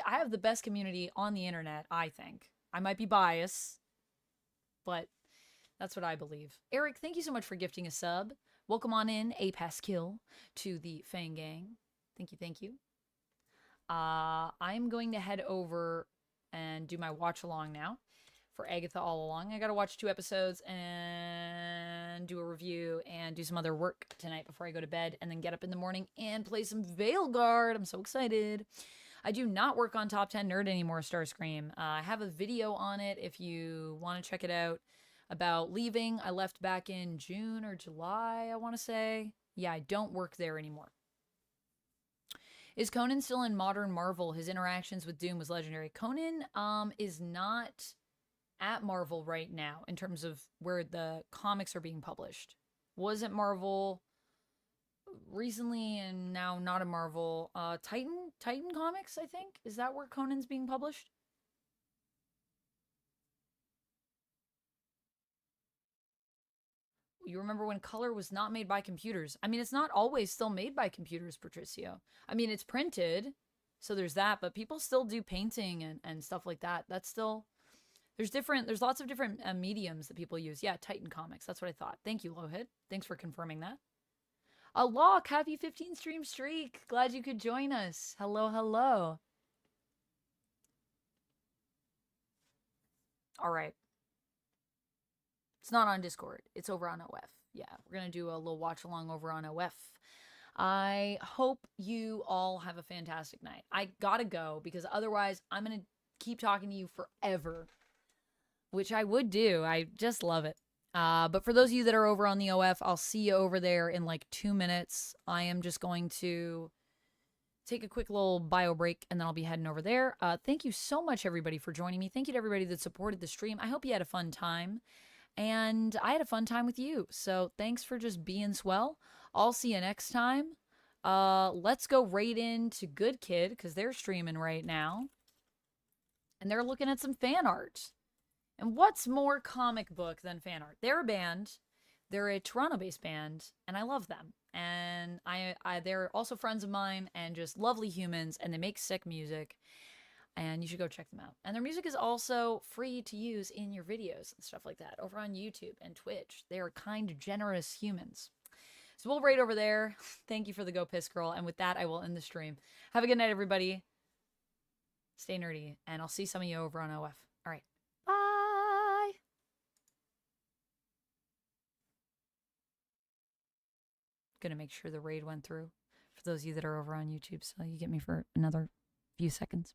have the best community on the internet, I think. I might be biased, but that's what I believe. Eric, thank you so much for gifting a sub. Welcome on in, A Pasquill, to the Fang Gang. Thank you. I'm going to head over and do my watch along now for Agatha All Along. I gotta watch 2 episodes and do a review and do some other work tonight before I go to bed, and then get up in the morning and play some Veilguard. I'm so excited. I do not work on Top 10 Nerd anymore, Starscream. I have a video on it if you want to check it out, about leaving. I left back in June or July, I want to say. Yeah, I don't work there anymore. Is Conan still in modern Marvel? His interactions with Doom was legendary. Conan is not at Marvel right now in terms of where the comics are being published. Was it Marvel recently and now not a Marvel? Titan Comics, I think? Is that where Conan's being published? You remember when color was not made by computers? I mean, it's not always still made by computers, Patricio. I mean, it's printed, so there's that, but people still do painting and stuff like that. That's still... There's lots of different mediums that people use. Yeah, Titan Comics. That's what I thought. Thank you, Lohit. Thanks for confirming that. Lock, happy 15 stream streak. Glad you could join us. Hello. All right. It's not on Discord. It's over on OF. Yeah, we're going to do a little watch along over on OF. I hope you all have a fantastic night. I gotta go because otherwise I'm going to keep talking to you forever, which I would do. I just love it. But for those of you that are over on the OF, I'll see you over there in like 2 minutes. I am just going to take a quick little bio break, and then I'll be heading over there. Thank you so much, everybody, for joining me. Thank you to everybody that supported the stream. I hope you had a fun time, and I had a fun time with you. So thanks for just being swell. I'll see you next time. Let's go right into Good Kid, because they're streaming right now, and they're looking at some fan art. And what's more comic book than fan art? They're a band. They're a Toronto-based band, and I love them. And they're also friends of mine and just lovely humans, and they make sick music. And you should go check them out. And their music is also free to use in your videos and stuff like that over on YouTube and Twitch. They are kind, generous humans. So we'll raid over there. Thank you for the Go Piss Girl. And with that, I will end the stream. Have a good night, everybody. Stay nerdy, and I'll see some of you over on OF. All right. Bye. Gonna make sure the raid went through for those of you that are over on YouTube, so you get me for another few seconds.